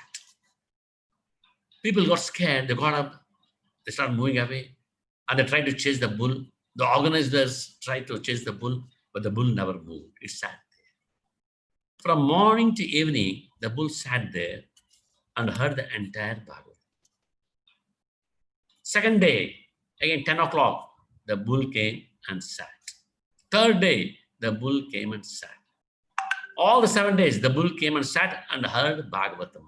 People got scared, they got up, they started moving away, and they tried to chase the bull. The organizers tried to chase the bull, but the bull never moved. It sat there. From morning to evening, the bull sat there and heard the entire Bhagavatam. Second day, again 10 o'clock, the bull came and sat. Third day, the bull came and sat. All the 7 days, the bull came and sat and heard Bhagavatam.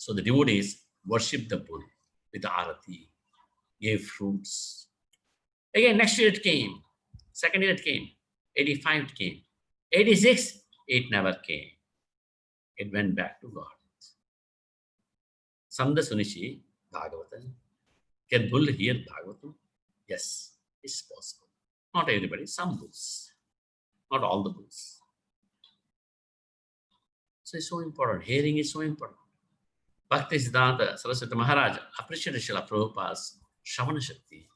So the devotees worshipped the bull with the arati, gave fruits. Again, next year it came. Second year it came. 85 it came. 86, it never came. It went back to God. Sanda Sunishi Bhagavatam. Can bull hear Bhagavatam? Yes, it's possible. Not everybody, some bulls. Not all the bulls. So it's so important. Hearing is so important. Bhakti Siddhanta Saraswati Maharaj appreciated Srila Prabhupada's Shravana Shakti.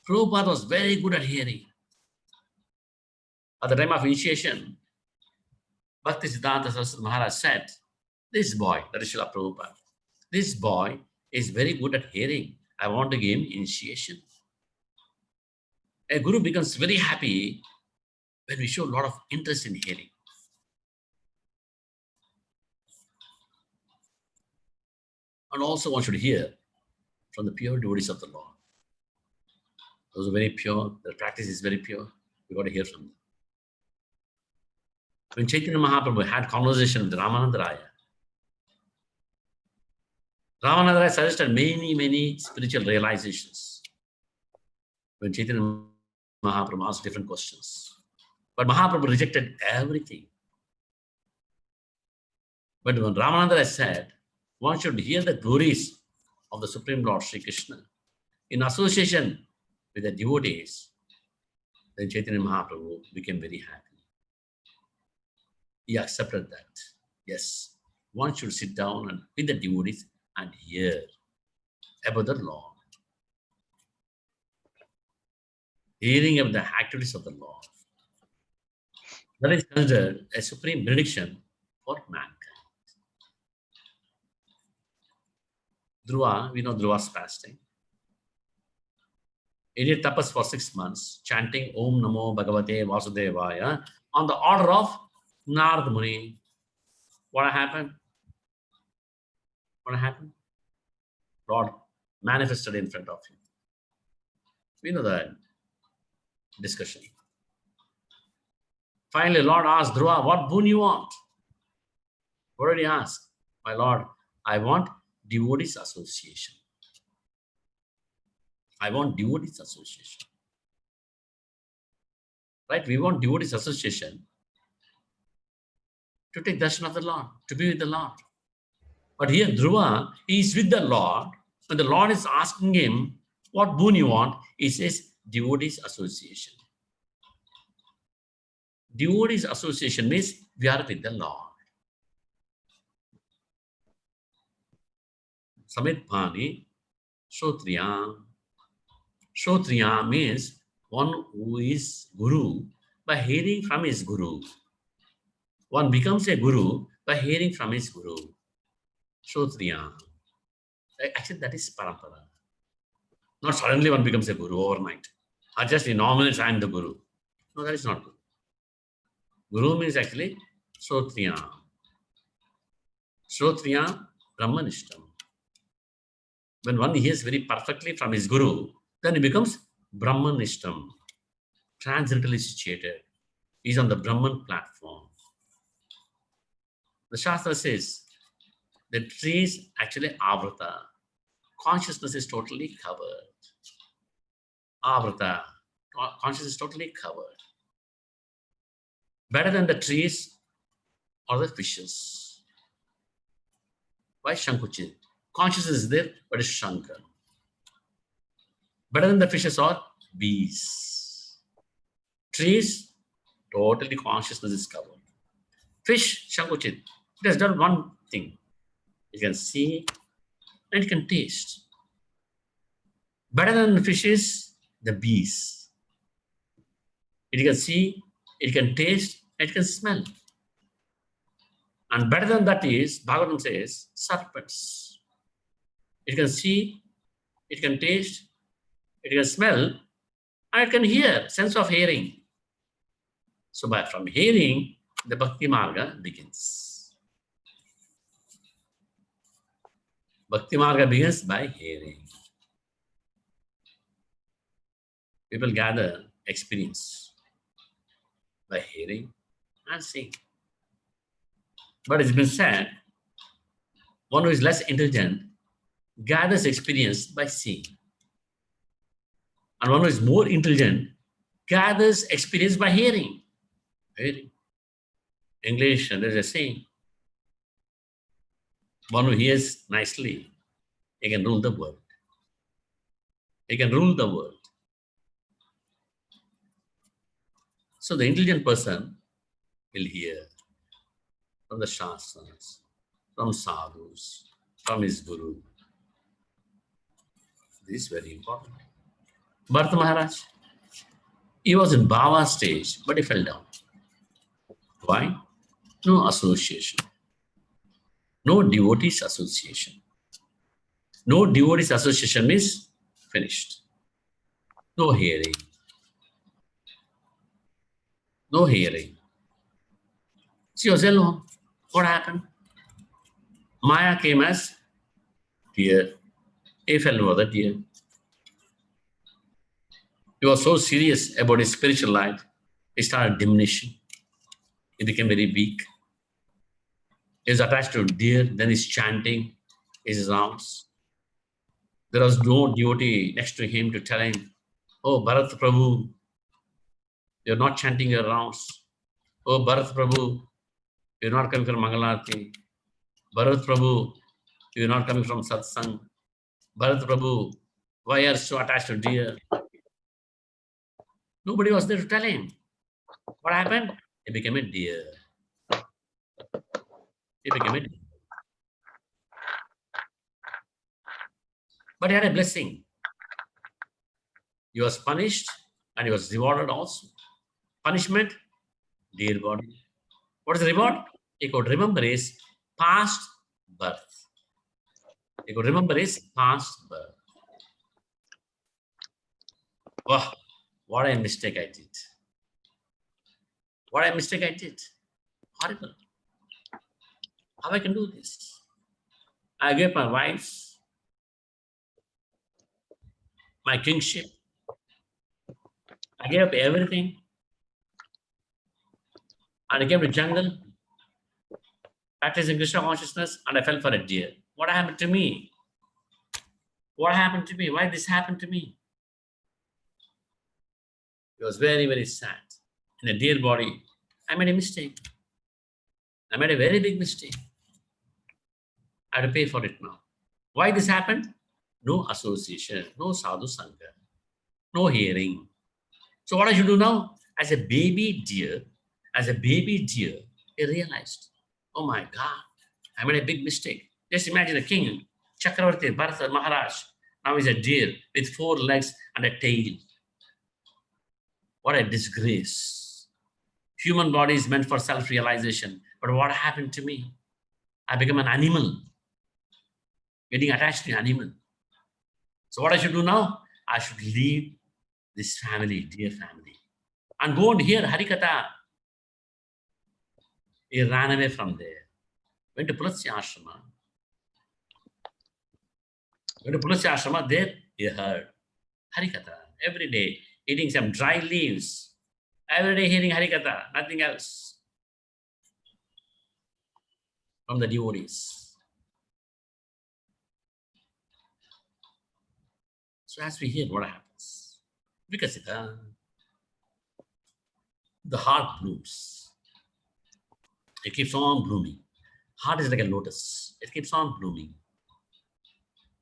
Prabhupada was very good at hearing. At the time of initiation, Bhakti Siddhanta Saraswati Maharaj said, this boy, that is Srila Prabhupada, this boy is very good at hearing. I want to give him initiation. A guru becomes very happy when we show a lot of interest in hearing. And also one should hear from the pure devotees of the Lord. Those are very pure, their practice is very pure. We got to hear from them. When Chaitanya Mahaprabhu had conversation with Ramananda Raya, Ramananda Raya suggested many spiritual realizations. When Chaitanya Mahaprabhu asked different questions. But Mahaprabhu rejected everything. But when Ramananda Raya said, one should hear the glories of the Supreme Lord Sri Krishna in association with the devotees, then Chaitanya Mahaprabhu became very happy. He accepted that. Yes, one should sit down and with the devotees and hear about the Lord. Hearing of the activities of the Lord. That is considered a supreme benediction for mankind. Dhruva, we know Dhruva's fasting. He did tapas for 6 months, chanting Om Namo Bhagavate Vasudevaya on the order of Narad Muni. What happened? What happened? Lord manifested in front of him. We know that discussion. Finally, Lord asked Dhruva, what boon you want? What did he ask? My Lord, I want devotees association. I want devotees association. Right? We want devotees association to take darshan of the Lord, to be with the Lord. But here Dhruva, he is with the Lord. When the Lord is asking him, what boon you want? He says, devotees association. Devotees association means we are with the Lord. Samit Pani, Shotriyam. Shotriyam means one who is Guru by hearing from his Guru. One becomes a Guru by hearing from his Guru. Shotriyam. Actually, that is parampara. Not suddenly one becomes a Guru overnight. Or just in nominals, I am the Guru. No, that is not Guru. Guru means actually Srotriya. Srotriya Brahmanishtam. When one hears very perfectly from his Guru, then he becomes Brahmanishtam, transcendentally situated. He's on the Brahman platform. The Shastra says the tree is actually avrata. Consciousness is totally covered. Avrata. Consciousness is totally covered. Better than the trees or the fishes. Why Shankuchin? Consciousness is there, but it's Shankar. Better than the fishes or bees. Trees, totally consciousness is covered. Fish, Shankuchin, it has done one thing. It can see and it can taste. Better than the fishes, the bees. It can see, it can taste, it can smell. And better than that is, Bhagavatam says, serpents. It can see, it can taste, it can smell, and it can hear, sense of hearing. So from hearing, the Bhakti Marga begins. Bhakti Marga begins by hearing. People gather experience by hearing and seeing. But it's been said, one who is less intelligent gathers experience by seeing. And one who is more intelligent gathers experience by hearing. Hearing. English, and there's a saying, one who hears nicely, he can rule the world. He can rule the world. So the intelligent person will hear from the Shastras, from sadhus, from his Guru. This is very important. Bharat Maharaj, he was in Bhava stage, but he fell down. Why? No association. No devotees association. No devotees association is finished. No hearing. No hearing. She was alone. What happened? Maya came as tear. He fell over the tear. He was so serious about his spiritual life, he started diminishing. He became very weak. He was attached to deer, then he's chanting his rounds. There was no devotee next to him to tell him, oh, Bharat Prabhu, you're not chanting your rounds. Oh, Bharat Prabhu, you're not coming from Mangalarti. Bharat Prabhu, you're not coming from Satsang. Bharat Prabhu, why are you so attached to deer? Nobody was there to tell him. What happened? He became a deer. He became a deer. But he had a blessing. He was punished and he was rewarded also. Punishment, deer body. What is the reward? He could remember his past birth. He could remember his past birth. Wow, what a mistake I did. What a mistake I did. Horrible. How I can do this? I gave my wife, my kingship. I gave up everything. And I came to jungle, practicing Krishna consciousness, and I fell for a deer. What happened to me? What happened to me? Why this happened to me? It was very, very sad. In a deer body, I made a mistake. I made a very big mistake. I have to pay for it now. Why this happened? No association, no sadhu sangha, no hearing. So what I should do now? As a baby deer, I realized, oh my God, I made a big mistake. Just imagine a king, Chakravarti, Bharata Maharaj. Now he's a deer with 4 legs and a tail. What a disgrace. Human body is meant for self-realization. But what happened to me? I became an animal, getting attached to an animal. So what I should do now? I should leave this family, dear family. and go and hear Harikatha. He ran away from there. Went to Pulasya Ashrama. There he heard Harikatha every day, eating some dry leaves. Every day hearing Harikatha, nothing else from the devotees. So as we hear, what happens? Vikasita, the heart blooms. It keeps on blooming. Heart is like a lotus. It keeps on blooming.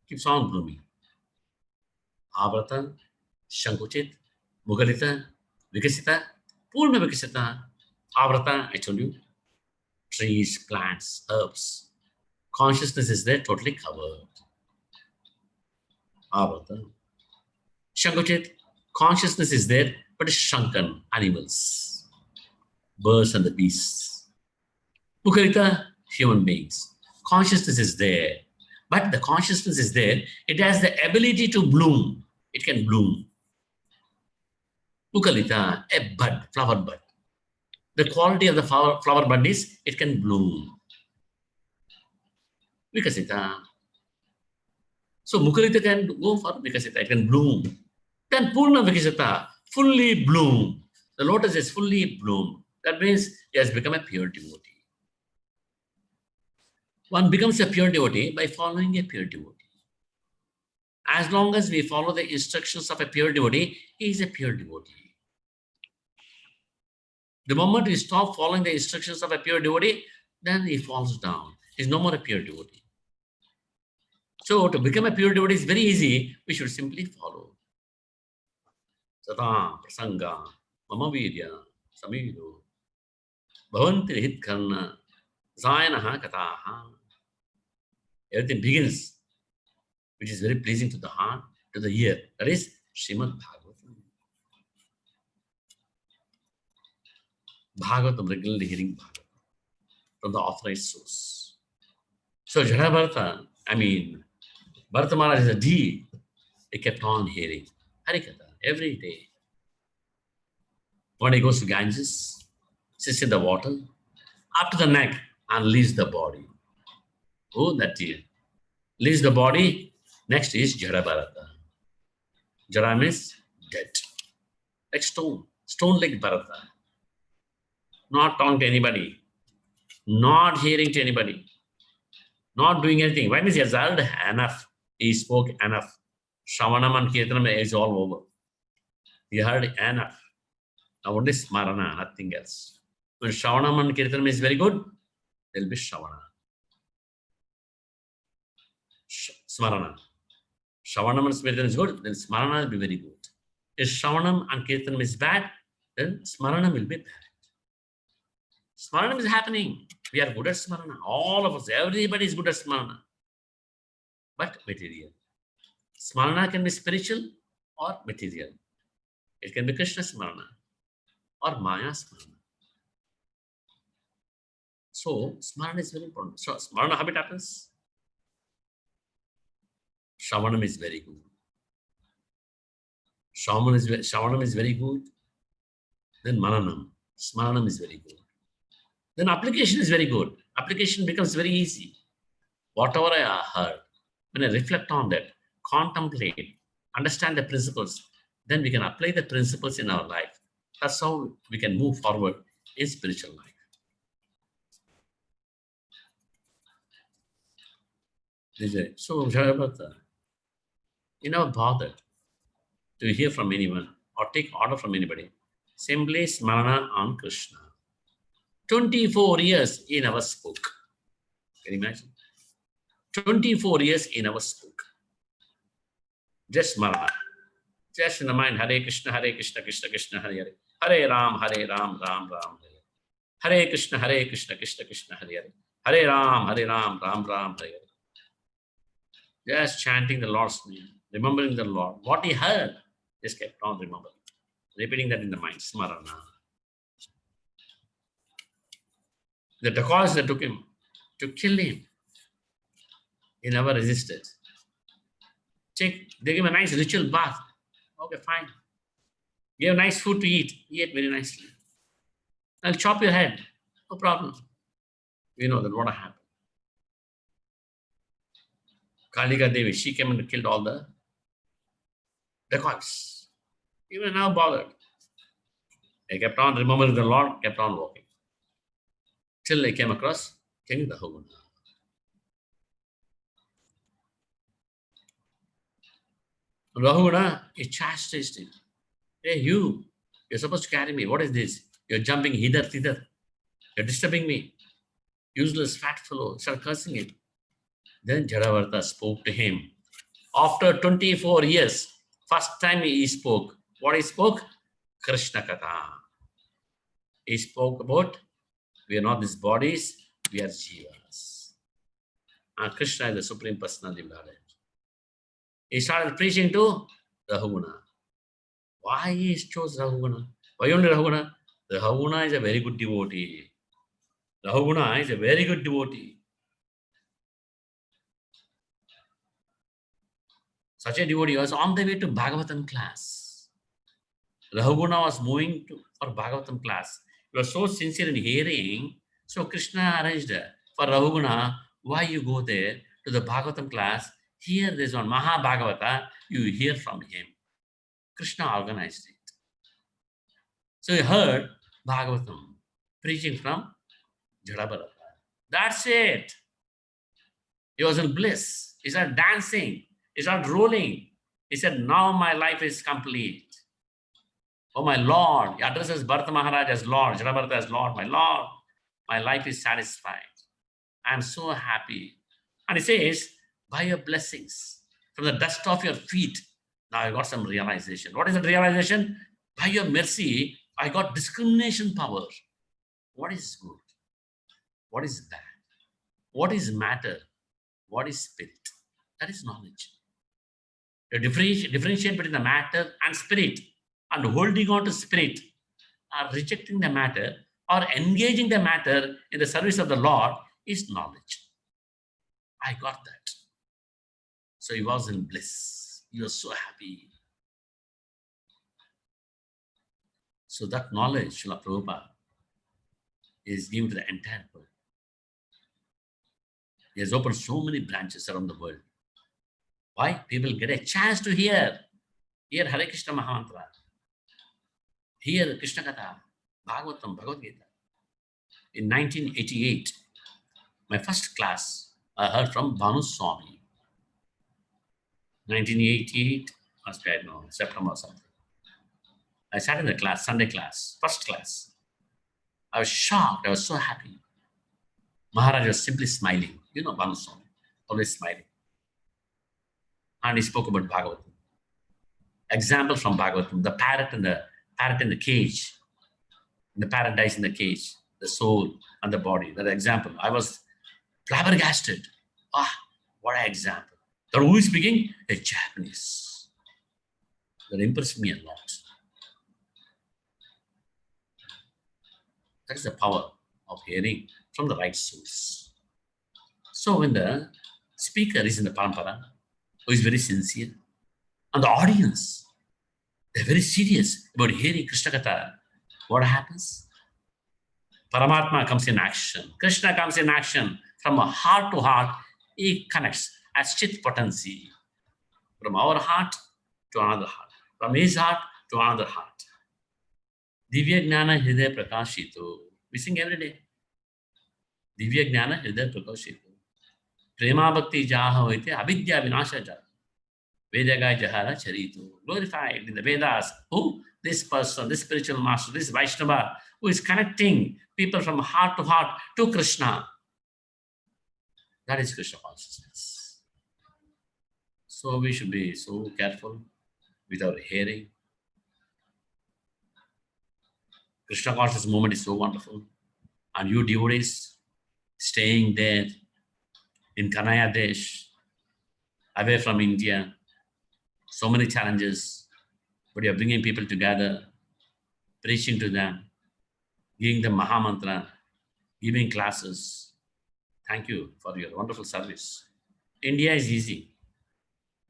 Keeps on blooming. Avrata, Shankuchit, Mugalita, Vikasita, Purna Vikasita, Avrata, I told you, trees, plants, herbs. Consciousness is there, totally covered. Avrata. Shankuchit, consciousness is there, but it's shrunken, animals, birds and the beasts. Mukalita, human beings. Consciousness is there, but the consciousness is there. It has the ability to bloom. It can bloom. Mukalita, a bud, flower bud. The quality of the flower bud is it can bloom. Vikasita. So Mukalita can go for Vikasita, it can bloom. Then Purna Vikasita, fully bloom. The lotus is fully bloom. That means he has become a pure devotee. One becomes a pure devotee by following a pure devotee. As long as we follow the instructions of a pure devotee, he is a pure devotee. The moment we stop following the instructions of a pure devotee, then he falls down. He's no more a pure devotee. So to become a pure devotee is very easy. We should simply follow. Sata prasanga mama virya samido bhavanti hitkarna zayanaha kataha. Everything begins, which is very pleasing to the heart, to the ear. That is Srimad Bhagavatam. Bhagavatam, regularly hearing Bhagavatam from the authorized source. So Jada Bharata, Bharata Maharaj is a deed. He kept on hearing Harikatha every day. When he goes to Ganges, sits in the water, up to the neck, and leaves the body. Oh, that deer. Leaves the body. Next is Jada Bharata. Jada means dead. Like stone. Stone like Bharata. Not talking to anybody. Not hearing to anybody. Not doing anything. Why means he has heard enough. He spoke enough. Shravanam and Kirtanam is all over. He heard enough. Now only Smarana, nothing else. When Shravanam and Kirtanam is very good, there will be Shravana. Smarana. Shravanam and Kirtanam is good, then Smarana will be very good. If Shravanam and Kirtanam is bad, then Smarana will be bad. Smarana is happening. We are good at Smarana. All of us, everybody is good at Smarana. But material. Smarana can be spiritual or material. It can be Krishna Smarana or Maya Smarana. So, Smarana is very important. So, Smarana, how it happens? Shravanam is very good. Shravanam is very good. Then Mananam. Smaranam is very good. Then application is very good. Application becomes very easy. Whatever I heard, when I reflect on that, contemplate, understand the principles, then we can apply the principles in our life. That's how we can move forward in spiritual life. So, Jayabhata, you never bothered to hear from anyone or take order from anybody. Simply Smarana on Krishna. 24 years he never spoke. Can you imagine? 24 years he never spoke. Just Smarana. Just in the mind, Hare Krishna, Krishna Krishna, Hare Hare. Hare Ram, Ram Ram, Hare. Hare Krishna, Krishna Krishna, Hare Hare. Hare Ram, Ram Ram, Hare Hare. Just chanting the Lord's name, remembering the Lord. What he heard, just kept on remembering. Repeating that in the mind, Smarana. The dacoits that took him to kill him, he never resisted. They gave him a nice ritual bath. Okay, fine. Give nice food to eat. Eat very nicely. I'll chop your head. No problem. We know that what happened. Kalika Devi, she came and killed all the dacoits. Even now bothered. They kept on remembering the Lord, kept on walking. Till they came across King Rahuguna. Rahuguna, he chastised him. Hey, you're supposed to carry me. What is this? You're jumping hither, thither. You're disturbing me. Useless fat fellow. Start cursing him. Then Jadavarta spoke to him. After 24 years, first time he spoke. What he spoke? Krishna Katha. He spoke about, we are not these bodies, we are jivas. And Krishna is the Supreme Personality of Godhead. He started preaching to Rahuguna. Why he chose Rahuguna? Why only Rahuguna? Rahuguna is a very good devotee. Rahuguna is a very good devotee. Such a devotee was on the way to Bhagavatam class. Rahuguna was moving for Bhagavatam class. He was so sincere in hearing. So Krishna arranged for Rahuguna, why you go there to the Bhagavatam class? Here there's one Maha Bhagavata, you hear from him. Krishna organized it. So he heard Bhagavatam preaching from Jadavarta. That's it. He was in bliss. He started dancing. He started rolling. He said, now my life is complete. Oh, my Lord. He addresses Bharata Maharaj as Lord, Jadavarta as Lord. My Lord, my life is satisfied. I am so happy. And he says, by your blessings, from the dust of your feet, now I got some realization. What is the realization? By your mercy, I got discrimination power. What is good? What is bad? What is matter? What is spirit? That is knowledge. You differentiate between the matter and spirit, and holding on to spirit, or rejecting the matter, or engaging the matter in the service of the Lord is knowledge. I got that. So he was in bliss. He was so happy. So that knowledge, Srila Prabhupada, is given to the entire world. He has opened so many branches around the world. Why? People get a chance to hear Hare Krishna Mahamantra, hear Krishna Katha, Bhagavatam, Bhagavad Gita. In 1988, my first class, I heard from Bhanu Swami. 1988, must be, I don't know, September or something. I sat in the class, Sunday class, first class. I was shocked. I was so happy. Maharaj was simply smiling. You know, Bhanu Swami, always smiling. And he spoke about Bhagavatam. Example from Bhagavatam, the parrot in the cage. The parrot dies in the cage, the soul and the body. That example. I was flabbergasted. What an example. But who is speaking? A Japanese. That impressed me a lot. That is the power of hearing from the right source. So when the speaker is in the parampara, who is very sincere, and the audience, they're very serious about hearing Krishna Katha, what happens? Paramatma comes in action. Krishna comes in action. From a heart to heart, he connects as chit potency. From our heart to another heart. From his heart to another heart. Divya Gnana Hridaya Prakashito. We sing every day. Divya Gnana Hridaya Prakashito. Prema Bhakti Jaha Hoite Avidya Vinasha Jaha. Vedagai Jahara Charito. Glorified in the Vedas. Who? This person, this spiritual master, this Vaishnava, who is connecting people from heart to heart to Krishna. That is Krishna consciousness. So we should be so careful with our hearing. Krishna consciousness movement is so wonderful. And you devotees staying there in Kanaya Desh, away from India, so many challenges, but you're bringing people together, preaching to them, giving them Mahamantra, giving classes. Thank you for your wonderful service. India is easy,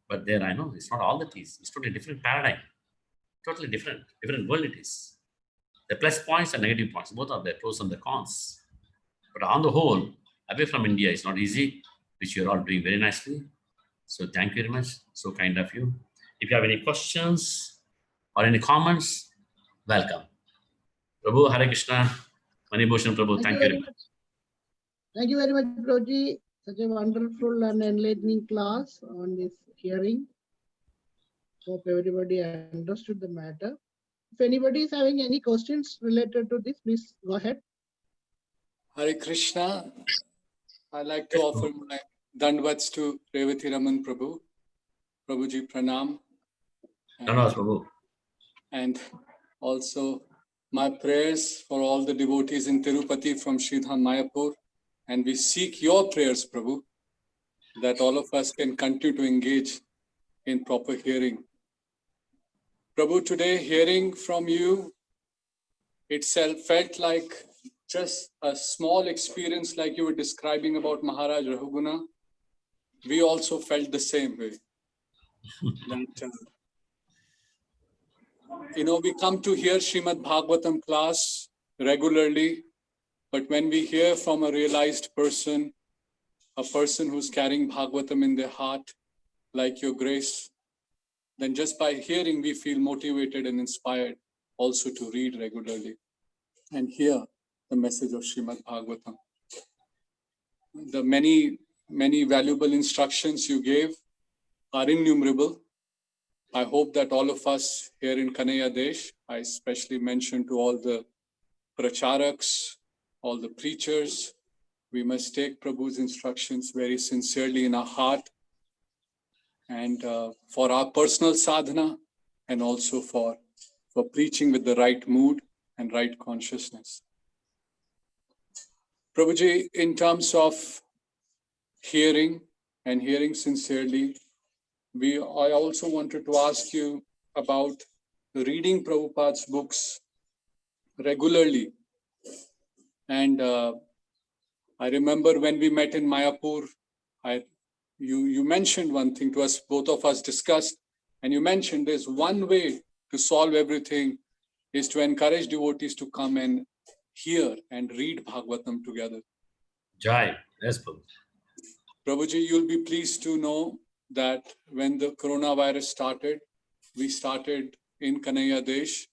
but there I know it's not all that easy. It's totally different paradigm. Totally different world it is. The plus points and negative points, both are there, pros and the cons. But on the whole, away from India is not easy, which you're all doing very nicely. So thank you very much. So kind of you. If you have any questions or any comments, welcome. Prabhu, Hare Krishna, Manibhushan Prabhu, thank you very much. Thank you very much, Prabhuji. Such a wonderful and enlightening class on this hearing. Hope everybody understood the matter. If anybody is having any questions related to this, please go ahead. Hare Krishna. I'd like to offer my dandavats to Revati Raman Prabhu. Prabhuji Pranam. Dandavats, Prabhu. And also my prayers for all the devotees in Tirupati from Sridham Mayapur. And we seek your prayers, Prabhu, that all of us can continue to engage in proper hearing. Prabhu, today hearing from you itself felt like just a small experience like you were describing about Maharaj Rahuguna. We also felt the same way. That, we come to hear Srimad Bhagavatam class regularly, but when we hear from a realized person, a person who's carrying Bhagavatam in their heart, like your grace, then just by hearing, we feel motivated and inspired also to read regularly and hear the message of Srimad Bhagavatam. The many, many valuable instructions you gave are innumerable. I hope that all of us here in Kanhaiya Desh, I especially mention to all the pracharaks, all the preachers, we must take Prabhu's instructions very sincerely in our heart, and for our personal sadhana, and also for preaching with the right mood and right consciousness. Prabhuji, in terms of hearing and hearing sincerely, I also wanted to ask you about reading Prabhupada's books regularly. And I remember when we met in Mayapur, you mentioned one thing to us, both of us discussed, and you mentioned there's one way to solve everything is to encourage devotees to come and hear and read Bhagavatam together. Jai, yes, Prabhu. Prabhuji, you'll be pleased to know that when the coronavirus started, we started in Kanhaiya Desh.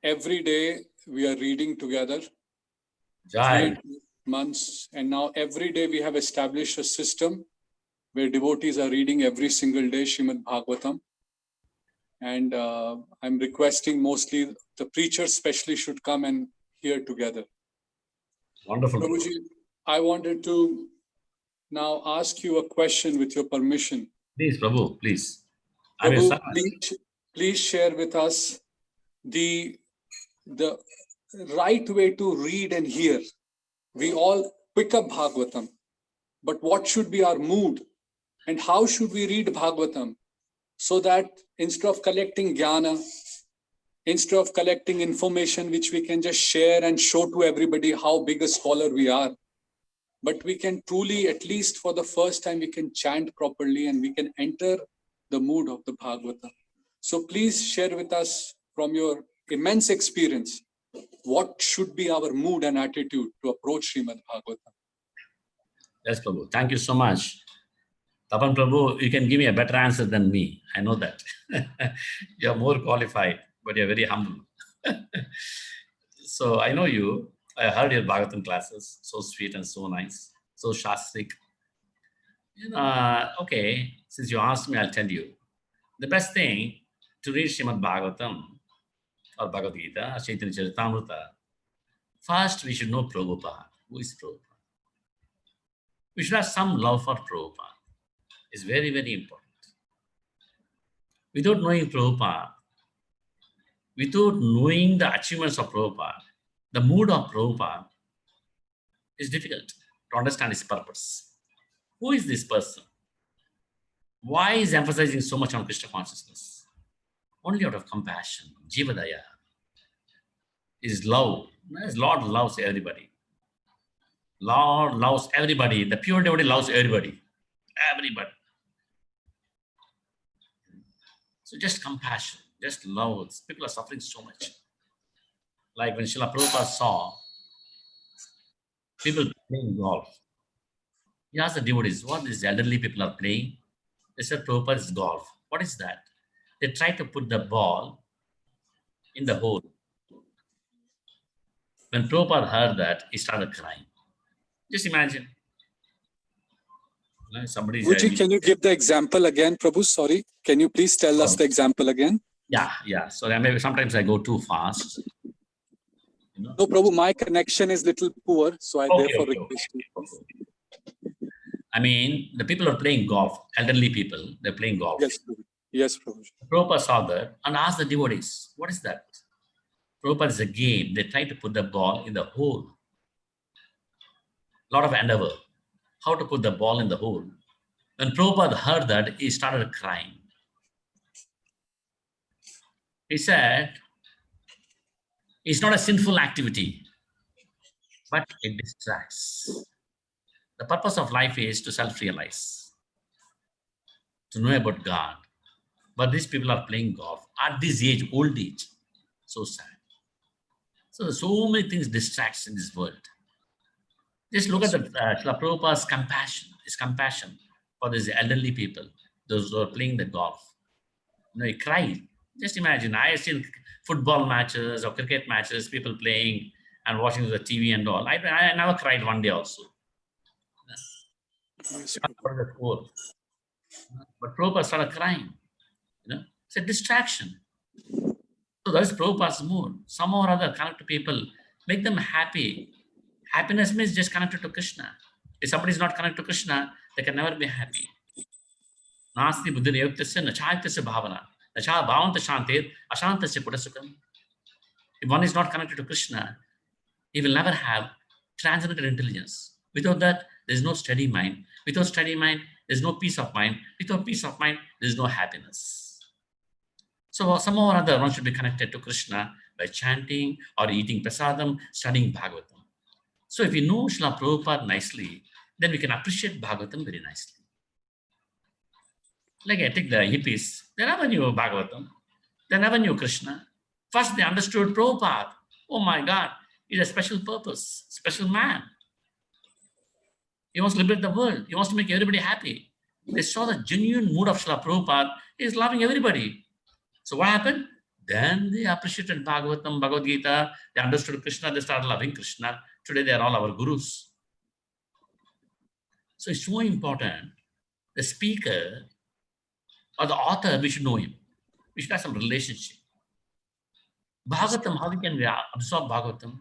Every day we are reading together. Jai. 3 months, and now every day we have established a system where devotees are reading every single day Srimad Bhagavatam. And I'm requesting mostly the preachers especially should come and hear together. Wonderful. Prabhuji, I wanted to now ask you a question with your permission. Please, Prabhu, please. Prabhu, please share with us the right way to read and hear. We all pick up Bhagavatam, but what should be our mood and how should we read Bhagavatam so that instead of collecting jnana, instead of collecting information which we can just share and show to everybody how big a scholar we are, but we can truly, at least for the first time, we can chant properly and we can enter the mood of the Bhagavatam. So please share with us from your immense experience, what should be our mood and attitude to approach Srimad Bhagavatam? Yes, Prabhu. Thank you so much. Tapan Prabhu, you can give me a better answer than me. I know that. You're more qualified, but you're very humble. So I know you. I heard your Bhagavatam classes. So sweet and so nice. So Shastrik. Okay, since you asked me, I'll tell you. The best thing to read Srimad Bhagavatam or Bhagavad Gita, Chaitanya Charitamrita, first we should know Prabhupada. Who is Prabhupada? We should have some love for Prabhupada. It's very, very important. Without knowing Prabhupada, without knowing the achievements of Prabhupada, the mood of Prabhupada is difficult to understand his purpose. Who is this person? Why is he emphasizing so much on Krishna consciousness? Only out of compassion, Jivadaya. Is love. Lord loves everybody. Lord loves everybody. The pure devotee loves everybody. Everybody. So just compassion. Just love. People are suffering so much. Like when Srila Prabhupada saw people playing golf, he asked the devotees, what these elderly people are playing? They said, Prabhupada is golf. What is that? They tried to put the ball in the hole. When Prabhupada heard that, he started crying. Just imagine. Somebody Prabhuji, said, can you give the example again, Prabhu? Sorry. Can you please tell us the example again? Yeah. So maybe sometimes I go too fast. You know? No, Prabhu, my connection is little poor, so I therefore request you. I mean, the people are playing golf, elderly people, they're playing golf. Yes, Prabhu. Yes, Prabhu. Prabhupada saw that and asked the devotees, what is that? Prabhupada is a game. They try to put the ball in the hole. A lot of endeavor. How to put the ball in the hole. When Prabhupada heard that, he started crying. He said, it's not a sinful activity, but it distracts. The purpose of life is to self-realize, to know about God. But these people are playing golf at this age, old age. So sad. So there's so many things distracts in this world. Just look at the Srila Prabhupada's compassion, his compassion for these elderly people, those who are playing the golf. He cried. Just imagine, I have seen football matches or cricket matches, people playing and watching the TV and all. I never cried one day also. But Prabhupada started crying. It's a distraction. So that's Prabhupada's mood. Somehow or other, connect to people, make them happy. Happiness means just connected to Krishna. If somebody is not connected to Krishna, they can never be happy. Nasti buddhi nayuktasya nachayaktasya bhavana. Nacha bhavanta shantir ashantasya pudasukam. If one is not connected to Krishna, he will never have transcendental intelligence. Without that, there is no steady mind. Without steady mind, there is no peace of mind. Without peace of mind, there is no happiness. So somehow or other, one should be connected to Krishna by chanting or eating prasadam, studying Bhagavatam. So if we know Srila Prabhupada nicely, then we can appreciate Bhagavatam very nicely. Like I take the hippies, they never knew Bhagavatam. They never knew Krishna. First they understood Prabhupada. Oh my God, he's a special purpose, special man. He wants to liberate the world. He wants to make everybody happy. They saw the genuine mood of Srila Prabhupada. He is loving everybody. So what happened? Then they appreciated Bhagavatam, Bhagavad Gita. They understood Krishna. They started loving Krishna. Today they are all our gurus. So it's so important. The speaker or the author, we should know him. We should have some relationship. Bhagavatam, how we can absorb Bhagavatam?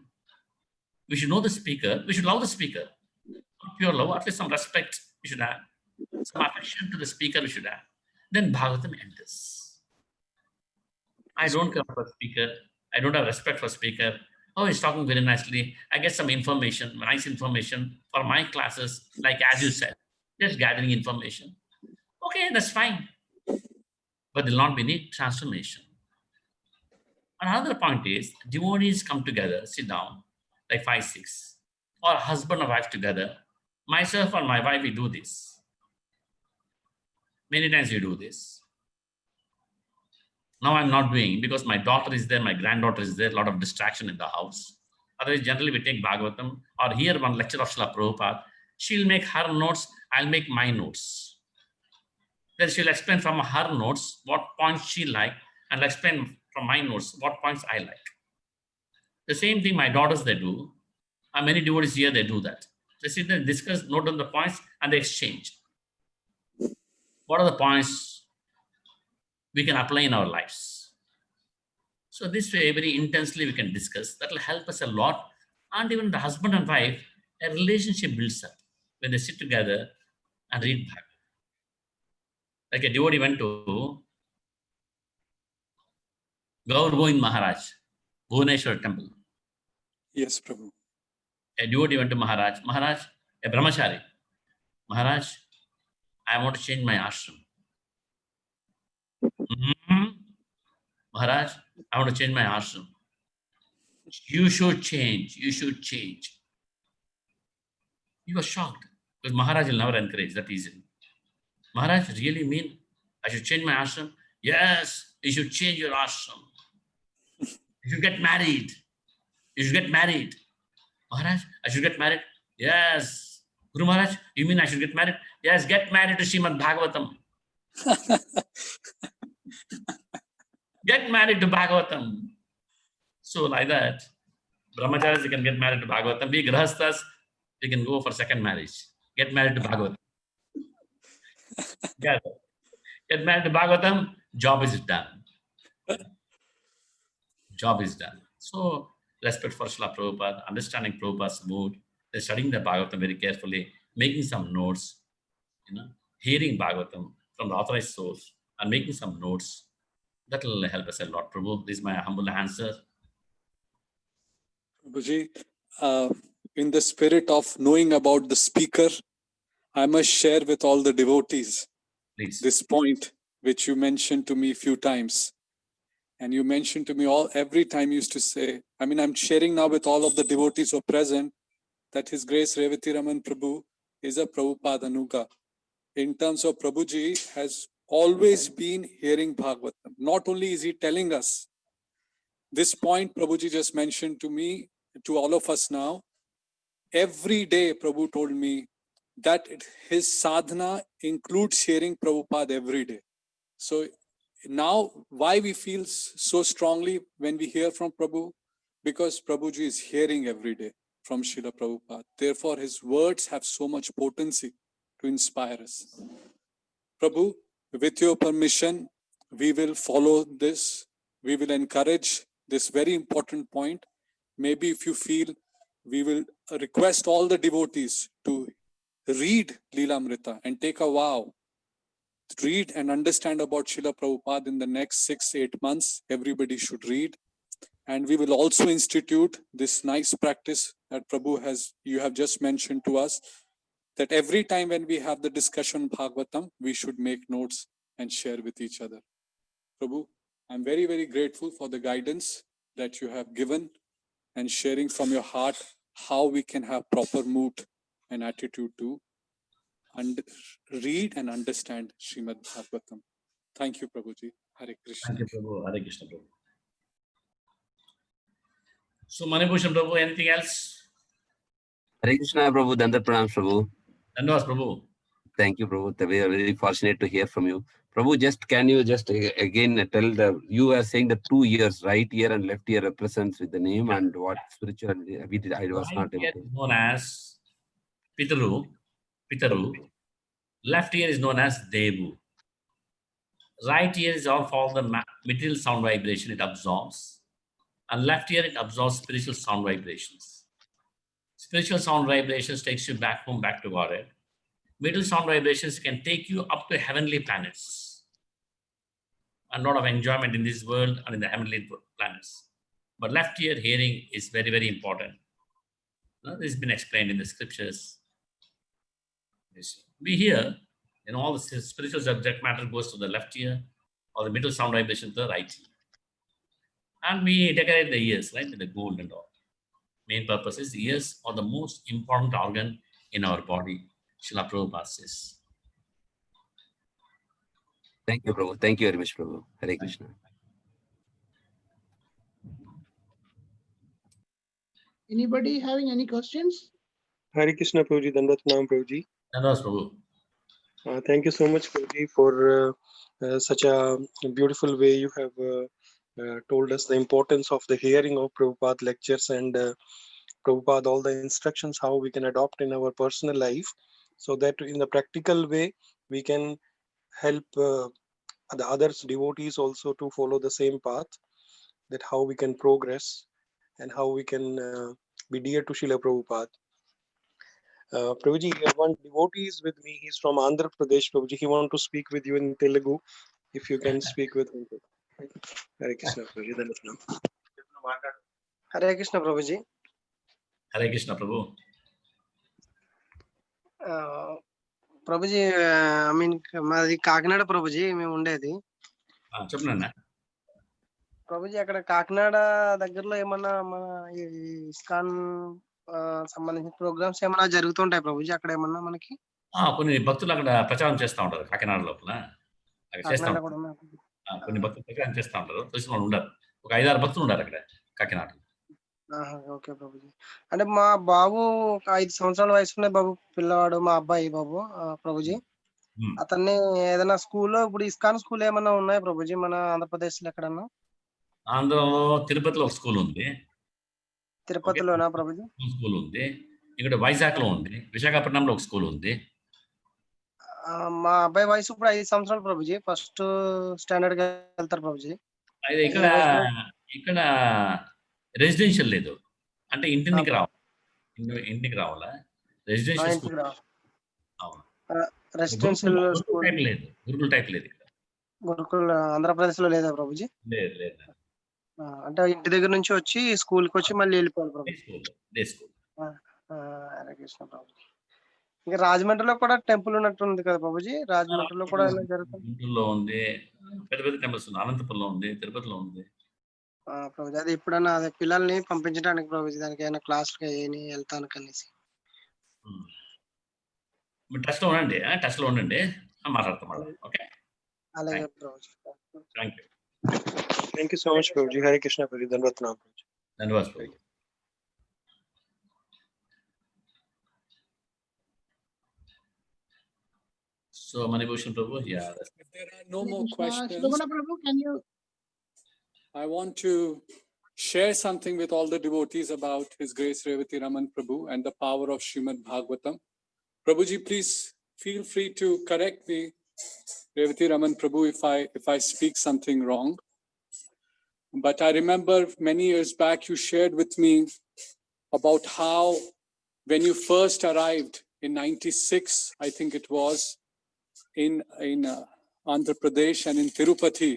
We should know the speaker. We should love the speaker. Not pure love, at least some respect we should have. Some affection to the speaker we should have. Then Bhagavatam enters. I don't care for speaker. I don't have respect for speaker. Oh, he's talking very nicely. I get some information, nice information for my classes, like as you said, just gathering information. Okay, that's fine. But there will not be any transformation. Another point is, devotees come together, sit down, like 5, 6, or husband or wife together. Myself and my wife, we do this. Many times we do this. Now I'm not doing because my daughter is there, my granddaughter is there, a lot of distraction in the house. Otherwise, generally we take Bhagavatam or hear one lecture of Srila Prabhupada. She'll make her notes, I'll make my notes. Then she'll explain from her notes what points she like, and I'll explain from my notes what points I like. The same thing my daughters, they do. And many devotees here, they do that. They sit there, discuss, note down the points, and they exchange. What are the points we can apply in our lives? So this way, very intensely we can discuss. That will help us a lot. And even the husband and wife, a relationship builds up when they sit together and read Bhagavad. Like a devotee went to Gaur Govind Maharaj, Bhuvaneshwar temple. Yes, Prabhu. A devotee went to Maharaj, a brahmachari. Maharaj, I want to change my ashram. Maharaj, I want to change my ashram. You should change. You should change. He was shocked because Maharaj will never encourage that easily. Maharaj, really mean I should change my ashram? Yes. you should change your ashram. You should get married. You should get married. Maharaj, I should get married? Yes. Guru Maharaj, you mean I should get married? Yes, get married to Srimad Bhagavatam. Get married to Bhagavatam. So like that, brahmacharis, you can get married to Bhagavatam. We grahasthas, you can go for second marriage. Get married to Bhagavatam. Get married to Bhagavatam, job is done. Job is done. So respect for Srila Prabhupada, understanding Prabhupada's mood, they're studying the Bhagavatam very carefully, making some notes, hearing Bhagavatam from the authorized source and making some notes. That will help us a lot, Prabhu. This is my humble answer. Prabhuji, in the spirit of knowing about the speaker, I must share with all the devotees this point, which you mentioned to me a few times. And you mentioned to me every time you used to say, I'm sharing now with all of the devotees who are present, that His Grace Revati Raman Prabhu is a Prabhupada Anuga. In terms of Prabhuji has always been hearing Bhagavatam. Not only is he telling us, this point Prabhuji just mentioned to me, to all of us now, every day Prabhu told me that his sadhana includes hearing Prabhupada every day. So now why we feel so strongly when we hear from Prabhu? Because Prabhuji is hearing every day from Srila Prabhupada. Therefore, his words have so much potency to inspire us. Prabhu, with your permission, we will follow this. We will encourage this very important point. Maybe if you feel, we will request all the devotees to read Leelamrita and take a vow. Read and understand about Srila Prabhupada in the next 6-8 months. Everybody should read. And we will also institute this nice practice that Prabhu you have just mentioned to us, that every time when we have the discussion Bhagavatam, we should make notes and share with each other. Prabhu, I'm very, very grateful for the guidance that you have given and sharing from your heart how we can have proper mood and attitude to read and understand Srimad Bhagavatam. Thank you, Prabhuji. Hare Krishna. Thank you, Prabhu. Hare Krishna, Prabhu. So, Manibhushan Prabhu, anything else? Hare Krishna, Prabhu. Dandar Pranam, Prabhu. Dandavas, Prabhu. Thank you, Prabhu. We are very fortunate to hear from you. Prabhu, can you again tell you are saying the 2 years, right ear and left ear represents with the name and what spiritual, I was right not able ear to. is known as Pitaru. Left ear is known as Devu. Right ear is all for the material sound vibration it absorbs. And left ear, it absorbs spiritual sound vibrations. Spiritual sound vibrations takes you back home, back to Godhead. Middle sound vibrations can take you up to heavenly planets. A lot of enjoyment in this world and in the heavenly planets. But left ear hearing is very, very important. This has been explained in the scriptures. We hear, all the spiritual subject matter goes to the left ear, or the middle sound vibration to the right ear. And we decorate the ears, right, with the gold and all. Main purpose is the ears are the most important organ in our body. Srila Prabhupada says. Thank you, Prabhu. Thank you very much, Prabhu. Hare Krishna. Anybody having any questions? Hare Krishna, Prabhuji. Dandavat Pranam, Prabhuji. Dandavat, Prabhu. Thank you so much, Prabhuji, for such a beautiful way you have told us the importance of the hearing of Prabhupada lectures and Prabhupada, all the instructions, how we can adopt in our personal life, so that in the practical way, we can help the others devotees also to follow the same path, that how we can progress and how we can be dear to Srila Prabhupada. Prabhuji, one devotee is with me. He's from Andhra Pradesh, Prabhuji. He wants to speak with you in Telugu. If you can speak with him. Hare Krishna, Prabhuji. Hare Krishna, Prabhuji. Hare Krishna, Prabhu. Prabhuji, మాది కాకినాడ ప్రభుజీ మేము ఉండేది. చెప్పండి. ప్రభుజీ అక్కడ కాకినాడ దగ్గరలో ఏమన్నా మన ISKCON సంబంధించిన programmes ఏమైనా జరుగుతుంటాయి ప్రభుజీ అక్కడ ఏమన్నా మనకి? కొన్ని భక్తులు అక్కడ ప్రచారం చేస్తూ ఉంటారు కాకినాడ లోపల. కొన్ని భక్తులు ప్రచారం చేస్తూ ఉంటారు, తెలిసిన వాళ్ళు ఉండరు. ఒక 5-6 భక్తులు ఉన్నారు అక్కడ కాకినాడ. ఓకే ప్రభుజీ. అంటే మా బాబు ఒక 5 సంవత్సరాల వయసులో బాబు పిల్లవాడు, మా అబ్బాయి బాబు ప్రభుజీ. అతన్ని ఏదైనా స్కూల్లో ఇప్పుడు ఇస్కాన్ స్కూల్ ఏమన్నా ఉన్నాయా ప్రభుజీ మన ఆంధ్రప్రదేశ్లో ఎక్కడన్నా? ఆంధ్రలో తిరుపతిలో ఒక స్కూల్ ఉంది. తిరుపతిలోనా ప్రభుజీ? స్కూల్ ఉంది. ఇక్కడ వైజాగ్లో ఉంది. విశాఖపట్నంలో ఒక స్కూల్ ఉంది. మా అబ్బాయి వయసు ఇప్పుడు 5 సంవత్సరాలు ప్రభుజీ. ఫస్ట్ స్టాండర్డ్ వెళ్తారు ప్రభుజీ. అయితే ఇక్కడ రెసిడెన్షియల్ లేదు, అంటే ఇంటికి రావాలి, ఇంటికి రావాలా? రెసిడెన్షియల్ స్కూల్ రెసిడెన్షియల్ స్కూల్ లేదు, గురుకుల టైప్ లేదు ఇక్కడ. గురుకుల్ ఆంధ్రప్రదేశ్ లో లేదా ప్రభుజీ? లేదు లేదు. అంటే ఇంటి దగ్గర నుంచి వచ్చి స్కూల్ కి వచ్చి మళ్ళీ వెళ్ళిపోవాలి ప్రభుజీ. హరే కృష్ణ ప్రభుజీ. ఇంకా రాజమండ్రిలో కూడా టెంపుల్ ఉన్నట్టుంది కదా ప్రభుజీ? రాజమండ్రిలో కూడా ఇలా జరుగుతుంది. గుంటూరులో ఉంది, పెద్ద పెద్ద టెంపుల్స్ ఉంది. అనంతపురంలో ఉంది, తిరుపతిలో ఉంది. ప్రభుజీ అది ఎప్పుడన్నా అదే పిల్లల్ని పంపించడానికి ప్రభుజీ, దానికి ఏమైనా క్లాస్కి వెళ్తాను అనేసి. టచ్ లో ఉండండి, టచ్ లో ఉండండి, మాట్లాడతాం. ఓకే, అలాగే Prabhuji. Thank you. Thank you so much, Prabhuji. Hare Krishna, Prabhuji. Dhanavad pranam. Dhanavad, Prabhuji. So, Manibhushan Prabhu, yeah. If there are no more questions, Shubhana Prabhu, can you? I want to share something with all the devotees about His Grace Revati Raman Prabhu and the power of Srimad Bhagavatam. Prabhuji, please feel free to correct me, Revati Raman Prabhu, if I speak something wrong. But I remember many years back you shared with me about how when you first arrived in 96, I think it was, in Andhra Pradesh and in Tirupati,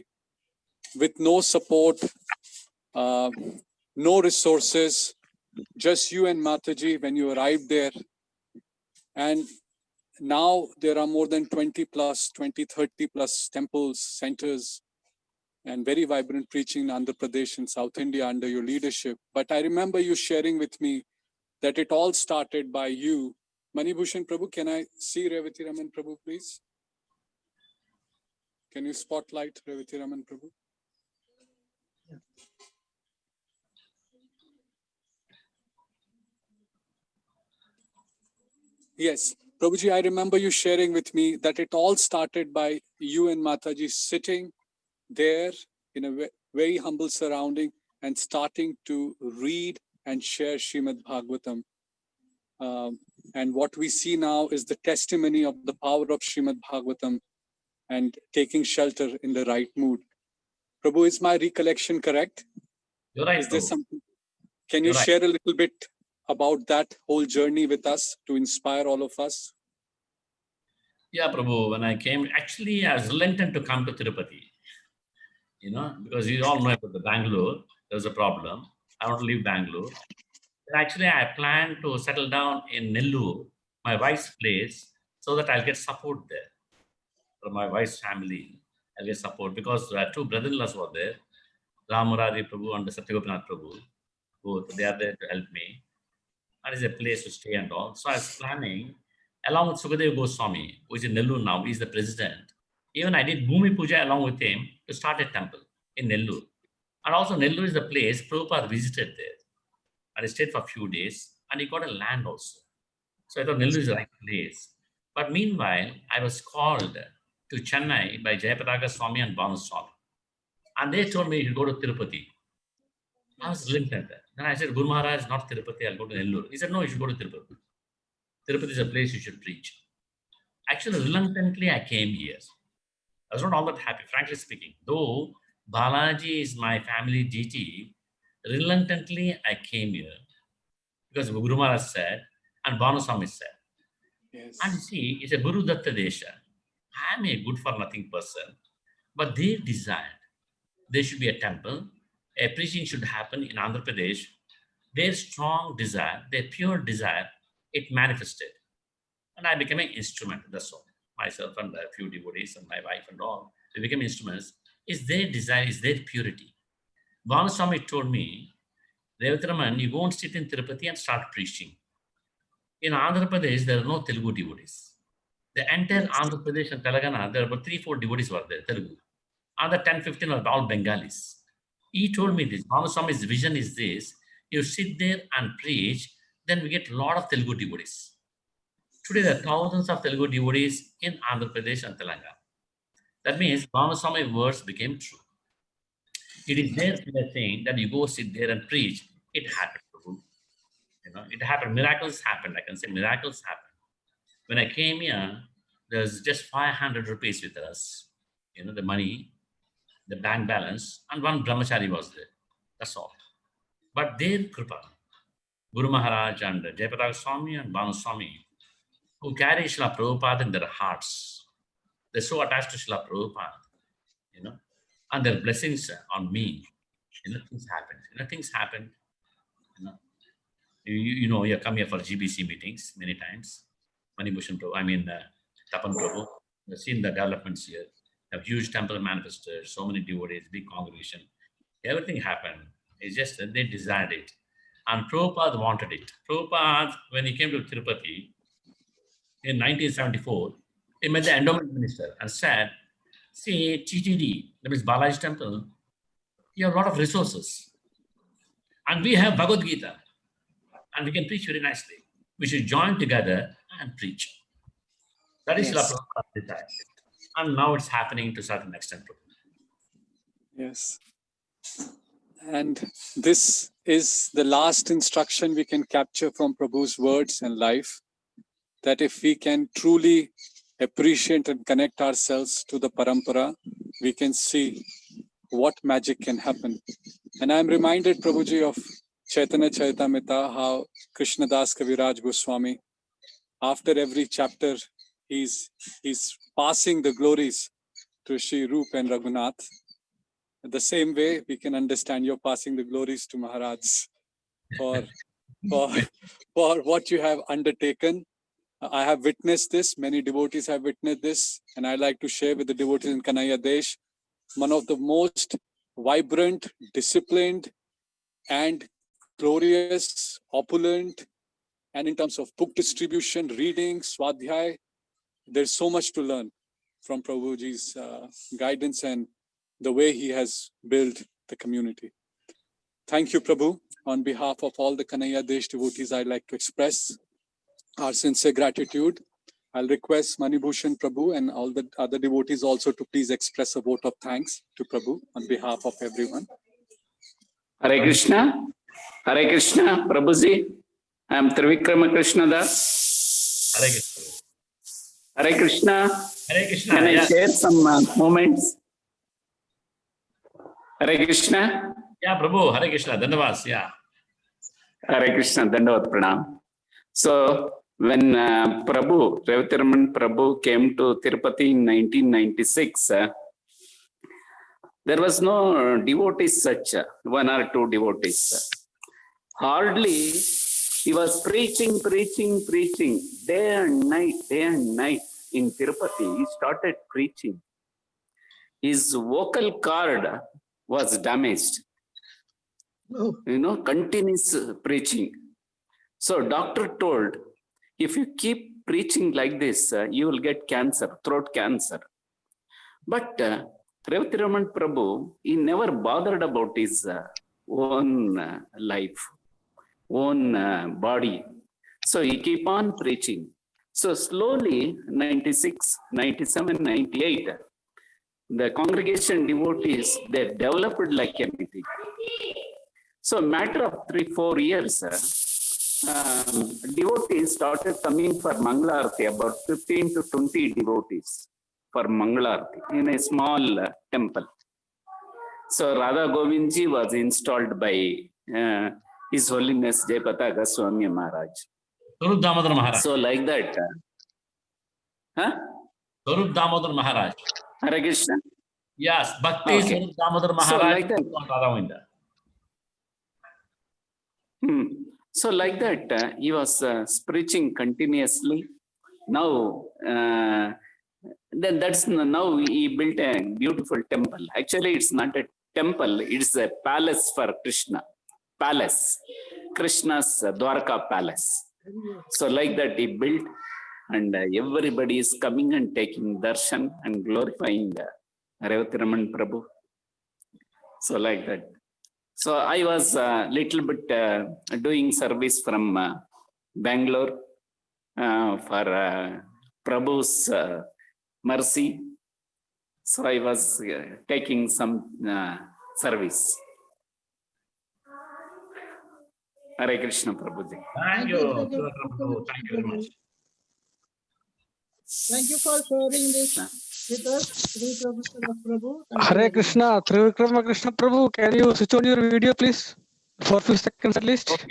with no support, no resources, just you and Mataji when you arrived there. And now there are more than 20, 30 plus temples, centers, and very vibrant preaching in Andhra Pradesh and South India under your leadership. But I remember you sharing with me that it all started by you. Manibhushan Prabhu, can I see Revati Raman Prabhu, please? Can you spotlight Revati Raman Prabhu? Yes, Prabhuji, I remember you sharing with me that it all started by you and Mataji sitting there in a very humble surrounding and starting to read and share Srimad Bhagavatam. And what we see now is the testimony of the power of Srimad Bhagavatam and taking shelter in the right mood. Prabhu, is my recollection correct? You're right. Is there something? Can you share a little bit about that whole journey with us to inspire all of us? Yeah, Prabhu, when I came, actually I was reluctant to come to Tirupati, because you all know about the Bangalore, there was a problem. I want to leave Bangalore. And actually, I planned to settle down in Nellore, my wife's place, so that I'll get support there. From my wife's family, I'll get support because two brother-in-laws were there, Ramaradi Prabhu and Satyagopinath Prabhu. Both, they are there to help me. And it's a place to stay and all. So I was planning, along with Sukadeva Goswami, who is in Nellore now, he's the president. Even I did Bhumi Puja along with him to start a temple in Nellore. And also Nellore is the place Prabhupada visited there. And he stayed for a few days. And he got a land also. So I thought Nellore is the right place. But meanwhile, I was called to Chennai by Jayapataga Swami and Bhanu Swami. And they told me you should go to Tirupati. I was reluctant. Then I said, Guru Maharaj, not Tirupati, I'll go to Nellore. He said, no, you should go to Tirupati. Tirupati is a place you should preach. Actually, reluctantly, I came here. I was not all that happy, frankly speaking. Though Balaji is my family deity, reluctantly, I came here. Because Guru Maharaj said, and Bhanu Swami said. Yes. And see, it's a Guru Datta Desha. I am a good for nothing person. But they desired there should be a temple, a preaching should happen in Andhra Pradesh. Their strong desire, their pure desire, it manifested. And I became an instrument, that's all. Myself and a few devotees and my wife and all, we became instruments. Is their desire, is their purity. Bhanu Swami told me, Revati Raman, you go and sit in Tirupati and start preaching. In Andhra Pradesh, there are no Telugu devotees. The entire Andhra Pradesh and Telangana, there are about 3-4 devotees were there, Telugu. Other 10, 15 are all Bengalis. He told me this. Swami's vision is this. You sit there and preach, then we get a lot of Telugu devotees. Today, there are thousands of Telugu devotees in Andhra Pradesh and Telangana. That means Swami's words became true. It is there we are saying that you go sit there and preach. It happened, Prabhu. It happened. Miracles happened. I can say miracles happened. When I came here, there's just 500 rupees with us. The money, the bank balance, and one brahmachari was there. That's all. But their kripa, Guru Maharaj and Jayapataka Swami and Bhanu Swami, who carry Srila Prabhupada in their hearts. They're so attached to Srila Prabhupada, and their blessings on me. Things happen. Things happen. You come here for GBC meetings many times. Manibhushan Prabhu, Tapan Prabhu. We've seen the developments here. Have huge temple manifestors, so many devotees, big congregation. Everything happened. It's just that they desired it. And Prabhupada wanted it. Prabhupada, when he came to Tirupati in 1974, he met the endowment minister and said, see, TTD, that means Balaji Temple, you have a lot of resources. And we have Bhagavad Gita. And we can preach very nicely. We should join together and preach. That is Yes. Prabhupada's desire. And now it's happening to a certain extent. Yes. And this is the last instruction we can capture from Prabhu's words and life, that if we can truly appreciate and connect ourselves to the parampara, we can see what magic can happen. And I'm reminded, Prabhuji, of Chaitanya Charitamrita, how Krishnadas Kaviraj Goswami, after every chapter, he's passing the glories to Shri Rup and Raghunath. The same way, we can understand you're passing the glories to Maharaj for what you have undertaken. I have witnessed this. Many devotees have witnessed this, and I'd like to share with the devotees in Kanhaiya Desh, one of the most vibrant, disciplined, and glorious, opulent, and in terms of book distribution, reading, swadhyay, there's so much to learn from Prabhuji's guidance and the way he has built the community. Thank you, Prabhu. On behalf of all the Kanhaiya Desh devotees, I'd like to express our sincere gratitude. I'll request Manibhushan Prabhu and all the other devotees also to please express a vote of thanks to Prabhu on behalf of everyone. Hare Krishna, Prabhuji. I am Trivikrama Krishnadas. Hare Krishna. Hare Krishna. Hare Krishna. Can I Yes. share some moments? Hare Krishna. Yeah, Prabhu. Hare Krishna. Dandavas. Yeah. Hare Krishna. Dandavat Pranam. So when Prabhu, Revati Raman Prabhu came to Tirupati in 1996, there was no devotees such, one or two devotees. Hardly, he was preaching day and night in Tirupati. He started preaching. His vocal cord was damaged. Oh, Continuous preaching. So doctor told, if you keep preaching like this, you will get cancer, throat cancer. But Revati Raman Prabhu, he never bothered about his own life, own body. So he keep on preaching. So slowly, 96, 97, 98, the congregation devotees, they developed like anything. So matter of 3-4 years, devotees started coming for Mangalarti, about 15 to 20 devotees for Mangalarti in a small temple. So Radha Govindji was installed by His Holiness Jayapataka Swami Maharaj. Swarup Damodar Maharaj. So like that. Swarup Damodar Maharaj. Hare Krishna. Yes, Bhakti Okay. Swarup Damodar So Maharaj. like that. Radha Govinda. So like that, he was preaching continuously. Now, then now he built a beautiful temple. Actually, it's not a temple; it's a palace for Krishna. Palace, Krishna's Dwarka palace. So like that, he built, and everybody is coming and taking darshan and glorifying Revati Raman Prabhu. So like that. So I was a little bit doing service from Bangalore for Prabhu's mercy. So I was taking some service. Hare Krishna Prabhuji. Thank you. Thank you very much. Thank you for sharing this with us, Mr. Prabhu. Thank you Hare very Krishna, Trivikrama Krishna Prabhu, can you switch on your video, please? For a few seconds at least. Okay.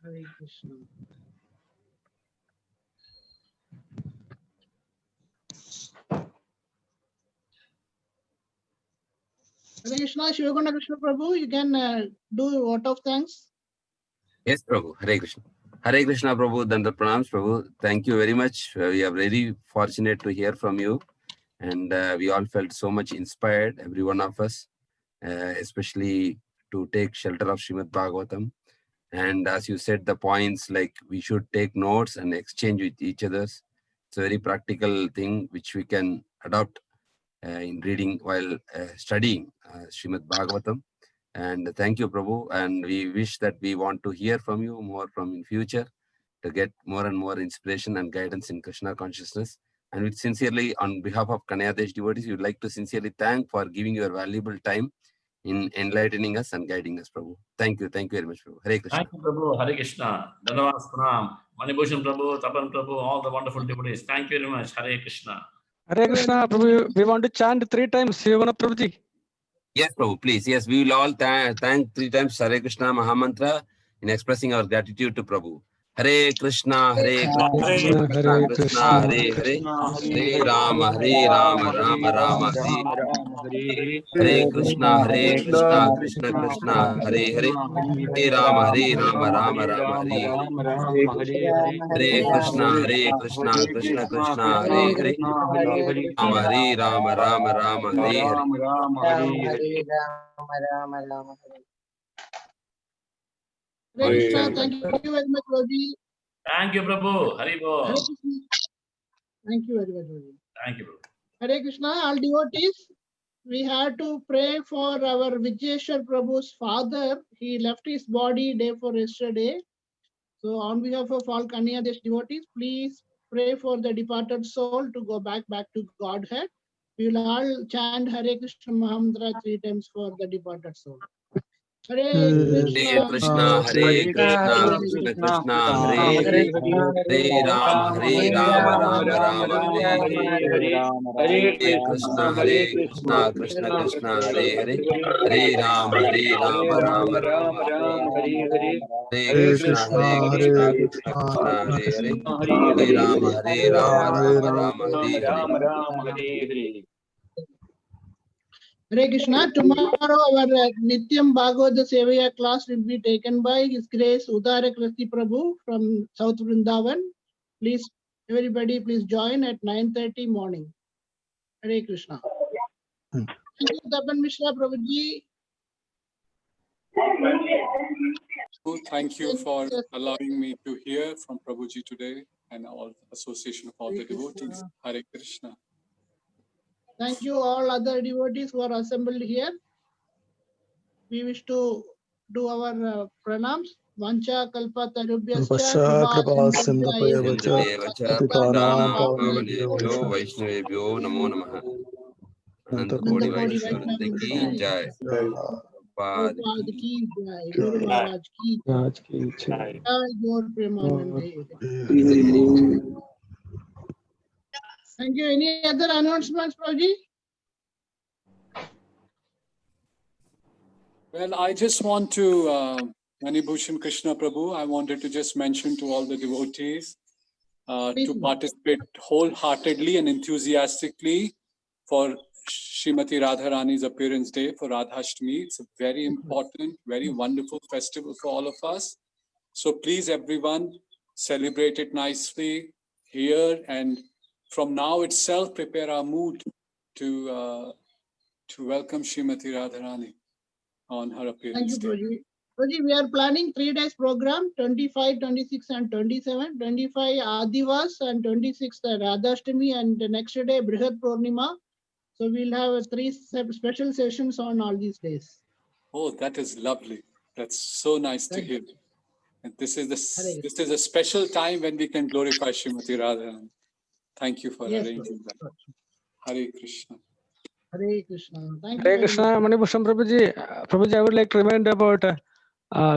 Hare Krishna. Hare Krishna, Shivaguna Krishna Prabhu, you can do vote of thanks. Yes, Prabhu. Hare Krishna. Hare Krishna, Prabhu. Dandar Pranams, Prabhu. Thank you very much. We are very fortunate to hear from you. And we all felt so much inspired, every one of us, especially to take shelter of Srimad Bhagavatam. And as you said, the points like we should take notes and exchange with each other. It's a very practical thing which we can adopt in reading while studying Srimad Bhagavatam. And thank you, Prabhu. And we wish that we want to hear from you more from in future to get more and more inspiration and guidance in Krishna consciousness. And we sincerely, on behalf of Kanyadesh devotees, we would like to sincerely thank for giving your valuable time in enlightening us and guiding us, Prabhu. Thank you very much, Prabhu. Hare Krishna. Thank you, Prabhu. Hare Krishna. Dhanavas Pranam. Manibhushan Prabhu, Tapan Prabhu, all the wonderful devotees. Thank you very much. Hare Krishna. Hare Krishna Prabhu, we want to chant 3 times, Shivaguna Prabhuji. Yes, Prabhu, please. Yes, we will all thank 3 times Hare Krishna Mahamantra in expressing our gratitude to Prabhu. Hare Krishna, Hare Krishna, Krishna Krishna, Hare Hare, Hare Rama, Rama Rama, Hare Hare Krishna, Krishna Krishna, Hare Hare, Hare Rama, Rama Rama, Hare Hare, Hare Krishna, Krishna Krishna, Hare Hare, Rama, Rama, Hare Hare. Hare Krishna, thank you very much, Prabhuji. Thank you, Prabhu. Hare Bo. Hare Krishna. Thank you very much, Prabhuji. Thank you, Prabhu. Hare Krishna, all devotees, we have to pray for our Vijayeshwar Prabhu's father. He left his body day for yesterday. So on behalf of all Kanyadesh devotees, please pray for the departed soul to go back to Godhead. We will all chant Hare Krishna Mahamantra 3 times for the departed soul. Hare Krishna, Krishna Krishna Krishna, Hare Hare, Hare Rama, Rama Hare Hare, Hare Krishna Krishna Krishna, Hare Hare, Hare Rama, Rama Hare Hare, Hare Krishna Krishna Krishna, Hare Hare, Hare Rama, Rama Hare Hare. Hare Krishna. Tomorrow our Nityam Bhagavad Sevaya class will be taken by His Grace Udara Krati Prabhu from South Vrindavan. Please, everybody, please join at 9:30 morning. Hare Krishna. Thank you, Tapan Mishra Prabhuji. Thank you for allowing me to hear from Prabhuji today and all association of all the devotees. Hare Krishna. Thank you all other devotees who are assembled here. We wish to do our pranams. Vancha kalpa tarubhyascha Kripa Sindhapayavacha Patitanam Pavanebhyo Vaishnavebhyo Namo Namaha. Ananta Kodi Vaishnava Ki Jai. Prabhupada ki jai, Guru Maharaj ki jai, Gaur Premanande. Thank you. Any other announcements, Prabhuji? Well, I just want to, Manibhushan Krishna Prabhu, I wanted to just mention to all the devotees to participate wholeheartedly and enthusiastically for Srimati Radharani's appearance day for Radhashtami. It's a very important, very wonderful festival for all of us. So please, everyone, celebrate it nicely here, and from now itself, prepare our mood to welcome Srimati Radharani on her appearance day. Prabhuji, we are planning 3 days program, 25, 26 and 27. 25 Adivas and 26 Radhashtami and the next day Brihat Purnima. So we'll have 3 special sessions on all these days. Oh, that is lovely. That's so nice to Thank hear. And this is Hare this is a special time when we can glorify Srimati Radha. Thank you for Yes, arranging that. Prabhu. Hare Krishna. Hare Krishna. Thank you Hare very Krishna, much. Manibhushan Prabhuji. Prabhuji, I would like to remind about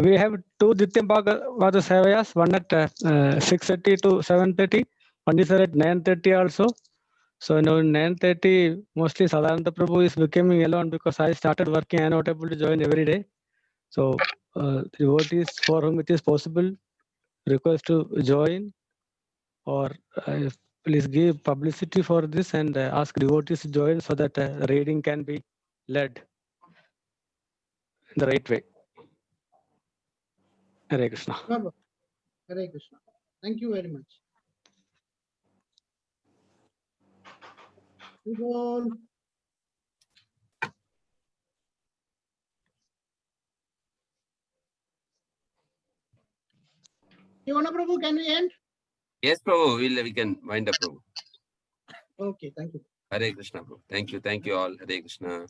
we have 2 Dityam Bhagavata Sevayas, one at 6:30 to 7:30, one is at 9:30 also. So now 9:30, mostly Sadananda Prabhu is becoming alone because I started working and not able to join every day. So devotees for whom it is possible, request to join or please give publicity for this and ask devotees to join so that reading can be led in the right way. Hare Krishna. Prabhu. Hare Krishna. Thank you very much. People. Yona Prabhu, can we end? Yes, Prabhu, we can wind up, Prabhu. Okay, thank you. Hare Krishna, Prabhu. Thank you all. Hare Krishna.